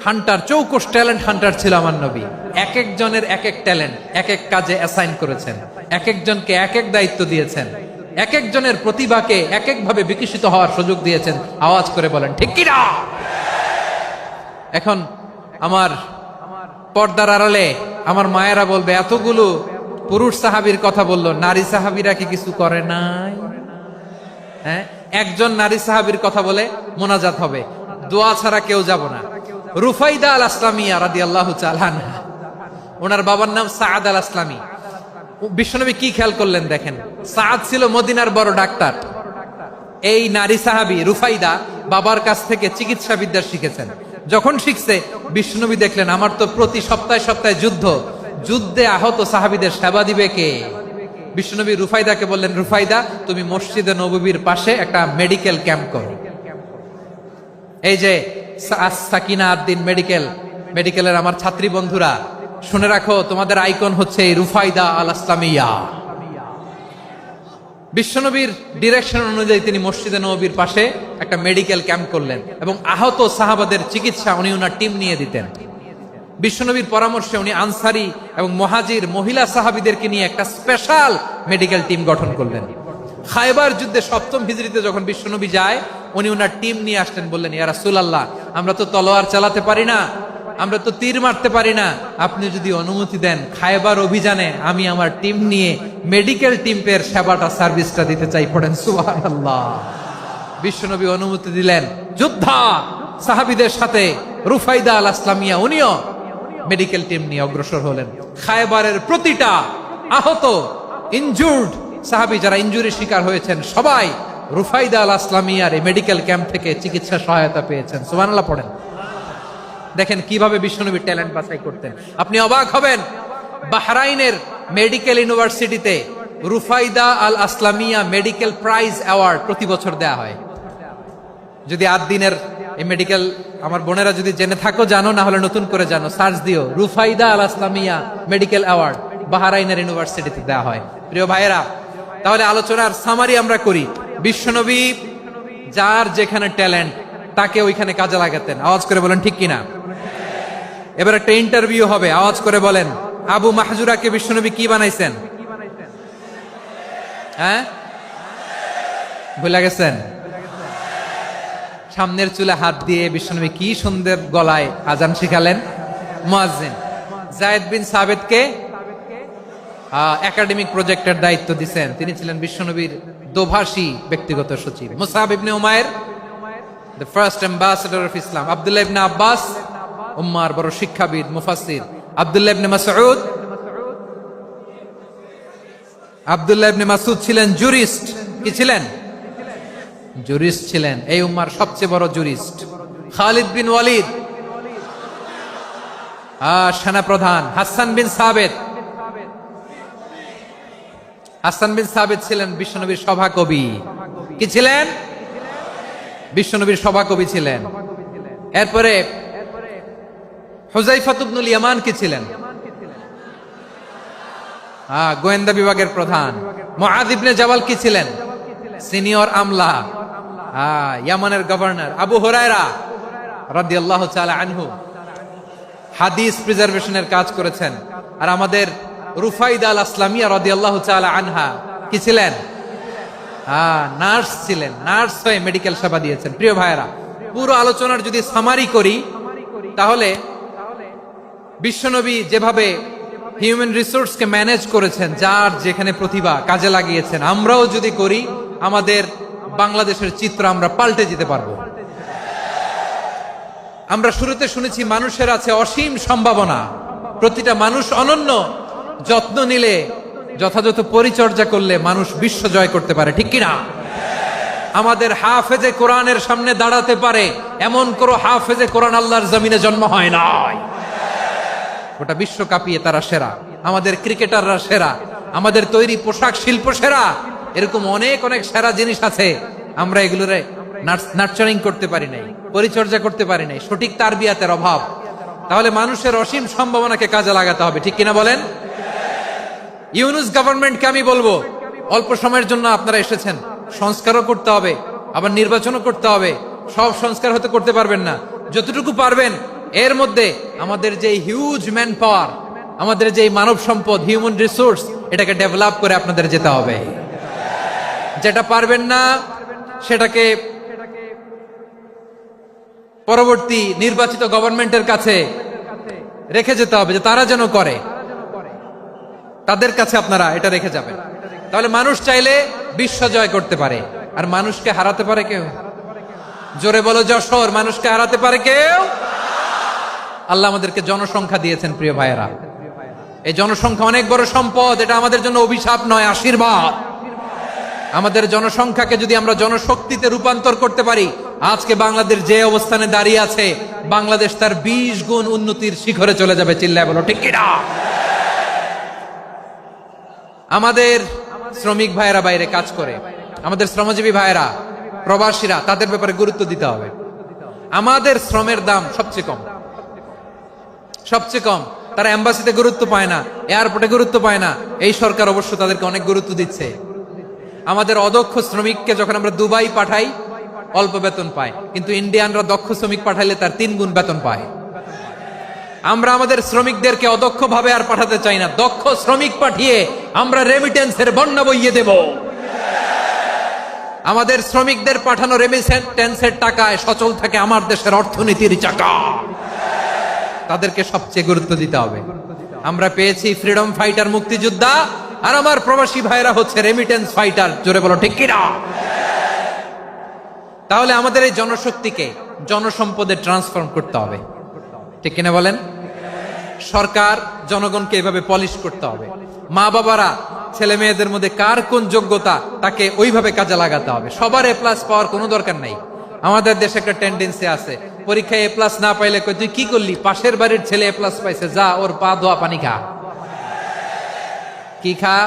[SPEAKER 1] হান্টার, চৌকস ট্যালেন্ট হান্টার ছিল আমার নবী। এক একজনের এক এক ট্যালেন্ট, এক এক কাজে অ্যাসাইন করেছেন, এক একজনকে এক এক দায়িত্ব দিয়েছেন, এক একজনের প্রতিভাকে এক এক ভাবে বিকশিত হওয়ার সুযোগ দিয়েছেন। আওয়াজ করে বলেন ঠিক কি না? এখন আমার পর্দার আড়ালে আমার মায়েরা বলবে, এতগুলো পুরুষ সাহাবীর কথা বললো, নারী সাহাবীরা কি কিছু করে নাই? হ্যাঁ, একজন নারী সাহাবীর কথা বলে মোনাজাত হবে, দোয়া ছাড়া কেউ যাব না। রুফাইদা আল আসলামিয়া রাদিয়াল্লাহু তাআলা আনহা, ওনার বাবার নাম সাআদ আল আসলামি। বিশ্বনবী কি খেয়াল করলেন দেখেন, সাআদ ছিল মদিনার বড় ডাক্তার। এই নারী সাহাবী রুফাইদা বাবার কাছ থেকে চিকিৎসা বিদ্যা শিখেছেন। যখন শিখছে, বিশ্বনবী দেখলেন আমার তো প্রতি সপ্তাহে সপ্তাহে যুদ্ধে আহত সাহাবীদের সেবা দিবে কে? বিশ্বনবী রুফাইদাকে বললেন, রুফাইদা তুমি মসজিদে নববীর পাশে একটা মেডিকেল ক্যাম্প করো। এই যে সাকিনা আদ্দিন মেডিকেলের আমার ছাত্রী বন্ধুরা, শুনে রাখো, তোমাদের আইকন হচ্ছে রুফাইদা আল আসলামিয়া। বিশ্বনবীর ডিরেকশন অনুযায়ী তিনি মসজিদে নববীর পাশে একটা মেডিকেল ক্যাম্প করলেন এবং আহত সাহাবাদের চিকিৎসা উনি ওনার টিম নিয়ে দিতেন। বিশ্বনবীর পরামর্শে উনি আনসারি এবং মুহাজির মহিলা সাহাবীদেরকে নিয়ে একটা স্পেশাল মেডিকেল টিম গঠন করলেন। খায়বার যুদ্ধে 7ম হিজরিতে যখন বিশ্বনবী যায়, উনি ওনার টিম নিয়ে আসলেন, বললেন, ইয়া রাসূলুল্লাহ আমরা তো তলোয়ার চালাতে পারি না, আমরা তো তীর মারতে পারি না, আপনি যদি অনুমতি দেন খায়বার অভিযানে আমি আমার টিম নিয়ে মেডিকেল টিমের সেবাটা সার্ভিসটা দিতে চাই। পড়েন সুবহানাল্লাহ। বিশ্বনবী অনুমতি দিলেন, যোদ্ধা সাহাবীদের সাথে রুফাইদা আল আসলামিয়া উনিও মেডিকেল টিম নিয়ে অগ্রসর হলেন। খায়বারের প্রতিটা আহত ইনজুর্ড সাহাবী যারা ইনজুরির শিকার হয়েছেন, সবাই রুফাইদা আল আসলামিয়ার এই মেডিকেল ক্যাম্প থেকে চিকিৎসা সহায়তা পেয়েছেন। সুবহানাল্লাহ পড়েন। দেখেন কিভাবে বিশ্বনবী ট্যালেন্ট বাছাই করতেন। আপনি অবাক হবেন, বাহরাইনের মেডিকেল ইউনিভার্সিটিতে রুফাইদা আল আসলামিয়া মেডিকেল প্রাইজ অ্যাওয়ার্ড প্রতি বছর দেয়া হয়। যদি 8 দিনের এই মেডিকেল, আমার বোনেরা যদি জেনে থাকো জানো, না হলে নতুন করে জানো, সার্চ দিও, রুফাইদা আল আসলামিয়া মেডিকেল অ্যাওয়ার্ড বাহরাইনের ইউনিভার্সিটিতে দেয়া হয়। প্রিয় ভাইয়েরা, তাহলে আলোচনার সামারি আমরা করি। বিশ্বনবী যার যেখানে ট্যালেন্ট তাকে ওইখানে কাজে লাগাতেন। আওয়াজ করে বলেন ঠিক কিনা? এবার একটা ইন্টারভিউ হবে, আওয়াজ করে বলেন, আবু মাহজুরাকে বিশ্বনবী কি বানাইছেন? হ্যাঁ, ভুলে গেছেন? সামনের চুলে হাত দিয়ে বিশ্বনবী কি সুন্দর গলায় আজান শিখালেন। মুয়াজ্জিন। যায়েদ বিন সাবিতকে একাডেমিক প্রজেক্টের দায়িত্ব দিয়েছেন, তিনি ছিলেন বিশ্বনবীর দোভাষী ব্যক্তিগত সচিব। মুসআব ইবনে Umair, the first ambassador of Islam. Abdullah ইবনে আব্বাস, উম্মার বড় শিক্ষাবিদ মুফাসসির। আব্দুল্লাহ ইবনে মাসউদ, আব্দুল্লাহ ইবনে মাসউদ ছিলেন জুরিস্ট। কি ছিলেন? জুরিস্ট ছিলেন, এই উম্মার সবচেয়ে বড় জুরিস্ট। খালিদ বিন ওয়ালিদ, সেনাপ্রধান। হাসান বিন সাবিত, হাসান বিন সাবিত ছিলেন বিশ্বনবীর সভাকবি। কি ছিলেন? বিশ্বনবীর সভাকবি ছিলেন। এরপরে হুযায়ফা ইবনুল ইয়ামান কি ছিলেন? গোয়েন্দা বিভাগের প্রধান। মুআয ইবনে জাবাল কি ছিলেন? সিনিয়র আমলা, ইয়ামানের গভর্নর। আবু হুরায়রা রাদিয়াল্লাহু তাআলা আনহু হাদিস প্রিজার্ভেশনের কাজ করেছেন। আর আমাদের রুফাইদা আল আসলামিয়া রাদিয়াল্লাহু তাআলা আনহা কি ছিলেন? নার্স ছিলেন। নার্স হয়ে মেডিকেল সেবা দিয়েছেন। প্রিয় ভাইয়েরা, পুরো আলোচনার যদি সামারি করি, তাহলে বিশ্বনবী যেভাবে হিউম্যান রিসোর্সকে ম্যানেজ করেছেন, যার যেখানে প্রতিভা কাজে লাগিয়েছেন, আমরাও যদি করি, আমাদের বাংলাদেশের চিত্র আমরা পাল্টে যেতে পারবো। আমরা শুরুতে শুনেছি মানুষের আছে অসীম সম্ভাবনা, প্রতিটা মানুষ অনন্য, যত্ন নিলে যথাযথ পরিচর্যা করলে মানুষ বিশ্ব জয় করতে পারে, ঠিক কিনা? আমাদের হাফেজে কোরআনের সামনে দাঁড়াতে পারে এমন কোন হাফেজে কোরআন আল্লাহর জমিনে জন্ম হয় নাই। গোটা বিশ্ব কাঁপিয়ে তারা সেরা, আমাদের ক্রিকেটাররা সেরা, আমাদের তৈরি পোশাক শিল্প সেরা। এরকম অনেক অনেক সেরা জিনিস আছে, আমরা এগুলোরে নার্চারিং করতে পারি নাই, পরিচর্যা করতে পারি নাই, সঠিক তারবিয়াতের অভাব। তাহলে মানুষের অসীম সম্ভাবনাকে কাজে লাগাতে হবে, ঠিক কিনা বলেন? ইউনুস গভর্নমেন্টকে আমি বলবো, অল্প সময়ের জন্য আপনারা এসেছেন, সংস্কারও করতে হবে, আবার নির্বাচনও করতে হবে। সব সংস্কার হতে করতে পারবেন না, যতটুকু পারবেন এর মধ্যে আমাদের যে হিউজ ম্যান পাওয়ার, আমাদের যে মানব সম্পদ, হিউম্যান রিসোর্স, এটাকে ডেভেলপ করে আপনাদের যেতে হবে। যেটা পারবেন না সেটাকে পরবর্তী নির্বাচিত গভর্নমেন্টের কাছে রেখে যেতে হবে, যে তারা যেন করে, তাদের কাছে আপনারা এটা রেখে যাবেন। তাহলে মানুষ চাইলে বিশ্ব জয় করতে পারে। আর মানুষকে হারাতে পারে কেউ? জোরে বলো যশোর, মানুষকে হারাতে পারে কেউ? আল্লাহ আমাদেরকে জনসংখ্যা দিয়েছেন প্রিয় ভাইয়েরা। এই জনসংখ্যা অনেক বড় সম্পদ, এটা আমাদের জন্য অভিশাপ নয়, আশীর্বাদ। আমাদের জনসংখ্যাকে যদি আমরা জনশক্তিতে রূপান্তর করতে পারি, আজকে বাংলাদেশ যে অবস্থানে দাঁড়িয়ে আছে, বাংলাদেশ তার 20 গুণ উন্নতির শিখরে চলে যাবে। চিল্লায় বলো ঠিক কিনা? আমাদের শ্রমিক ভাইয়েরা বাইরে কাজ করে, আমাদের শ্রমজীবী ভাইয়েরা, প্রবাসীরা, তাদের ব্যাপারে গুরুত্ব দিতে হবে। আমাদের শ্রমের দাম সবচেয়ে কম, সবচেয়ে কম। তারা এম্বাসিতে গুরুত্ব পায় না, এয়ারপোর্টে গুরুত্ব পায় না। এই সরকার অবশ্য তাদেরকে অনেক গুরুত্ব দিচ্ছে। আমাদের অদক্ষ শ্রমিককে যখন আমরা দুবাই পাঠাই, অল্প বেতন পায়, কিন্তু ইন্ডিয়ানরা দক্ষ শ্রমিক পাঠাইলে তার 3 গুণ বেতন পায়। আমরা আমাদের শ্রমিকদেরকে অদক্ষ ভাবে আর পাঠাতে চাই না, দক্ষ শ্রমিক পাঠিয়ে আমরা রেমিটেন্সের বন্যা বইয়ে দেব। আমাদের শ্রমিকদের পাঠানো রেমিটেন্সের টাকায় সচল থাকে আমার দেশের অর্থনীতির চাকা। তাদেরকে সবচেয়ে গুরুত্ব দিতে হবে। আমরা পেয়েছি ফ্রিডম ফাইটার, মুক্তিযোদ্ধা, আর আমার প্রবাসী ভাইরা হচ্ছে রেমিটেন্স ফাইটার। জোরে বলো ঠিক কিনা? তাহলে আমাদের এই জনশক্তিকে জনসম্পদে ট্রান্সফর্ম করতে হবে, ঠিক কিনা বলেন? সরকার জনগণকে এভাবে পলিশ করতে হবে। মা বাবারা ছেলে মেয়েদের মধ্যে কার কোন যোগ্যতা, তাকে ওইভাবে কাজে লাগাতে হবে। সবার এ প্লাস পাওয়ার কোনো দরকার নাই। আমাদের দেশে একটা টেন্ডেন্সি আছে, পরীক্ষায় এ প্লাস না পাইলে কই তুই কি করলি, পাশের বাড়ির ছেলে এ প্লাস পাইছে, যা ওর পা ধোয়া পানি খা। কি খা?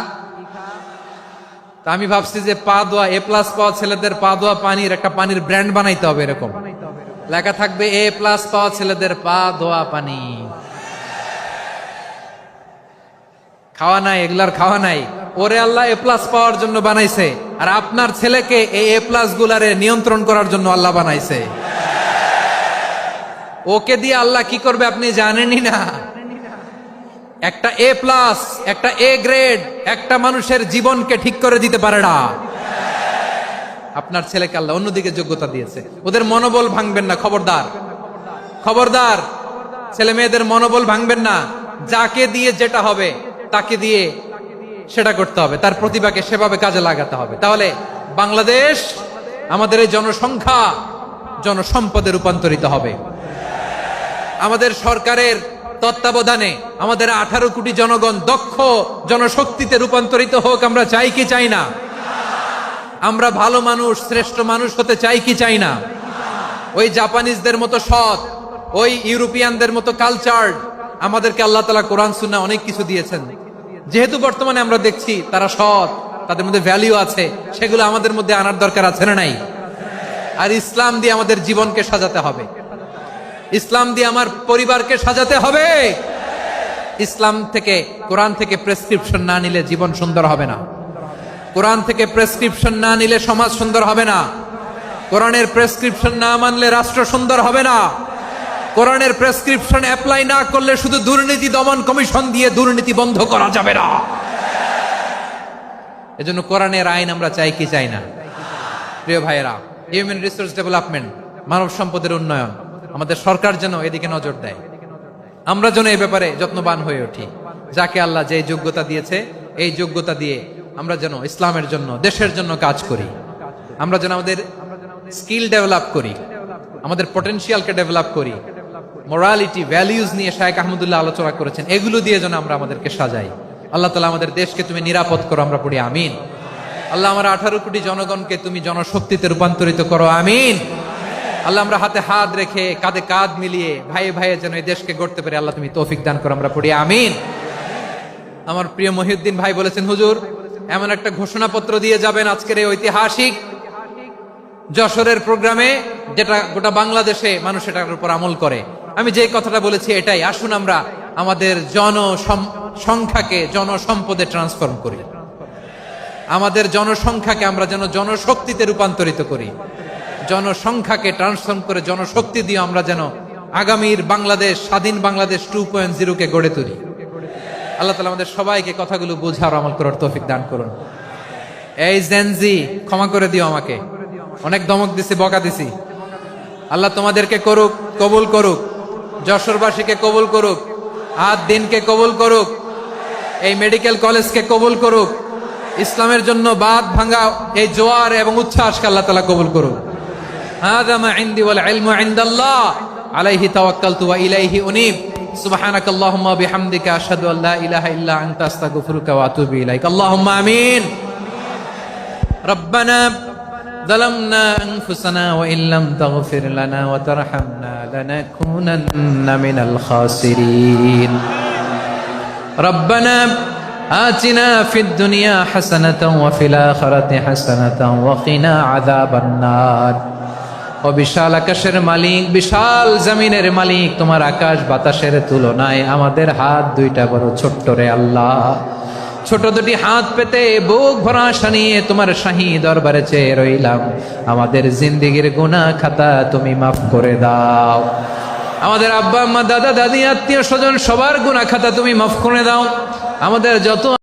[SPEAKER 1] তা আমি ভাবছি যে পা ধোয়া, এ প্লাস পাওয়া ছেলেদের পা ধোয়া পানির একটা পানির ব্র্যান্ড বানাইতে হবে। এরকম লেখা থাকবে, এ প্লাস পাওয়া ছেলেদের পা ধোয়া পানি। খাওয়া নাই, এগুলার খাওয়া নাই। ওরে আল্লাহ এ প্লাস পাওয়ার জন্য বানাইছে, আর আপনার ছেলেকে এই এ প্লাস গুলারে নিয়ন্ত্রণ করার জন্য আল্লাহ বানাইছে। ওকে দিয়ে আল্লাহ কি করবে আপনি জানেনই না। একটা এ প্লাস, একটা এ গ্রেড, একটা মানুষের জীবনকে ঠিক করে দিতে পারে না। আপনার ছেলেকে আল্লাহ অন্যদিকে যোগ্যতা দিয়েছে। ওদের মনোবল ভাঙবেন না, খবরদার, খবরদার। ছেলে মেয়েদের মনোবল ভাঙবেন না। যাকে দিয়ে যেটা হবে তাকে দিয়ে সেটা করতে হবে, তার প্রতিভাকে সেভাবে কাজে লাগাতে হবে। তাহলে বাংলাদেশ, আমাদের এই জনসংখ্যা জনসম্পদে রূপান্তরিত হবে। আমাদের সরকারের তত্ত্বাবধানে আমাদের 18 কোটি জনগণ দক্ষ জনশক্তিতে রূপান্তরিত হোক, আমরা চাই কি চাই না? আমরা ভালো মানুষ, শ্রেষ্ঠ মানুষ হতে চাই কি চাই না? ওই জাপানিজদের মতো সৎ, ওই ইউরোপিয়ানদের মতো কালচার। আমাদেরকে আল্লাহ তাআলা কোরআন সুন্নাহ অনেক কিছু দিয়েছেন। যেহেতু বর্তমানে আমরা দেখছি তারা সৎ, তাদের মধ্যে ভ্যালু আছে, সেগুলো আমাদের মধ্যে আনার দরকার আছে না নাই? আর ইসলাম দিয়ে আমাদের জীবনকে সাজাতে হবে, ইসলাম দিয়ে আমার পরিবারকে সাজাতে হবে। ইসলাম থেকে, কোরআন থেকে প্রেসক্রিপশন না নিলে জীবন সুন্দর হবে না। কোরআন থেকে প্রেসক্রিপশন না নিলে সমাজ সুন্দর হবে না। কোরআনের প্রেসক্রিপশন না মানলে রাষ্ট্র সুন্দর হবে না। কোরআনের প্রেসক্রিপশন অ্যাপ্লাই না করলে শুধু দুর্নীতি দমন কমিশন দিয়ে দুর্নীতি বন্ধ করা যাবে না। এজন্য কোরআনের আইন আমরা চাই কি চাই না? প্রিয় ভাইয়েরা, হিউম্যান রিসোর্স ডেভেলপমেন্ট, মানব সম্পদের উন্নয়ন, আমাদের সরকার যেন এদিকে নজর দেয়। আমরা যেন এই ব্যাপারে যত্নবান হয়ে উঠি। যাকে আল্লাহ যে যোগ্যতা দিয়েছে, এই যোগ্যতা দিয়ে আমরা যেন ইসলামের জন্য, দেশের জন্য কাজ করি। আমরা যেন আমাদের স্কিল ডেভেলপ করি, আমাদের পটেনশিয়ালকে ডেভেলপ করি। মোরালিটি, ভ্যালিউজ নিয়ে শায়েখ আহমদুল্লাহ আলোচনা করেছেন, এগুলো দিয়ে যেন আমরা আমাদেরকে সাজাই। আল্লাহ তাআলা আমাদের দেশকে তুমি নিরাপদ করো, আমরা পড়ি আমিন। আল্লাহ আমার 18 কোটি জনগণকে তুমি জনশক্তিতে রূপান্তরিত করো, আমিন। আল্লাহ আমরা হাতে হাত রেখে কাঁধে কাঁধ মিলিয়ে ভাইয়ে ভাইয়ে যেন এই দেশকে গড়তে পারি, আল্লাহ তুমি তৌফিক দান করো, আমরা পড়ি আমিন। আমার প্রিয় মহিউদ্দিন ভাই বলেছেন, হুজুর এমন একটা ঘোষণাপত্র দিয়ে যাবেন আজকের এই ঐতিহাসিক যশোরের প্রোগ্রামে, যেটা গোটা বাংলাদেশে মানুষ এটার উপর আমল করে। আমি যে কথাটা বলেছি এটাই, আসুন আমরা আমাদের জনসংখ্যাকে জনসম্পদে ট্রান্সফর্ম করি, আমাদের জনসংখ্যাকে আমরা যেন জনশক্তিতে রূপান্তরিত করি, জনসংখ্যাকে ট্রান্সফর্ম করে জনশক্তি দিয়ে আমরা যেন আগামীর বাংলাদেশ, স্বাধীন বাংলাদেশ 2.0 কে গড়ে তুলি। আল্লাহ তাআলা আমাদের সবাইকে কথাগুলো বোঝার আমল করার তৌফিক দান করুন। এই জেনজি ক্ষমা করে দিও আমাকে, অনেক ধমক দিছি, বকা দিছি। আল্লাহ তোমাদেরকে করুক, কবুল করুক, যশোরবাসীকে কবুল করুক, আদ দিনকে কবুল করুক, এই মেডিকেল কলেজকে কবুল করুক, ইসলামের জন্য বাদ ভাঙা এই জোয়ার এবং উচ্ছ্বাসকে আল্লাহ তাআলা কবুল করুক। হাযা মা ইনদি ওয়াল ইলমু ইনদাল্লাহ আলাইহি তাওয়াক্কালতু ওয়া ইলাইহি উনীব। সুবহানাকাল্লাহুম্মা ওয়া বিহামদিকা আশহাদু আল্লা ইলাহা ইল্লা আনতা আস্তাগফিরুকা ওয়া আতুবু ইলাইক। আল্লাহুম্মা আমিন। রব্বানা ظلمنا أنفسنا وإن لم تغفر لنا وترحمنا لنكونن من الخاسرين. ربنا آتنا في الدنيا حسنة وفي الآخرة حسنة وقنا عذاب النار. ও বিশাল আকাশের মালিক, বিশাল জমিনের মালিক, তোমার আকাশ বাতাসের তুলনায় আমাদের হাত দুইটা বড় ছোট্ট রে আল্লাহ। ছোট দুটি হাত পেতে বুক ভরা আশা নিয়ে তোমার শাহী দরবারে চেয়ে রইলাম। আমাদের জিন্দেগির গুনাহ খাতা তুমি মাফ করে দাও। আমাদের আব্বা আম্মা, দাদা দাদি, আত্মীয় স্বজন সবার গুনাহ খাতা তুমি মাফ করে দাও। আমাদের যত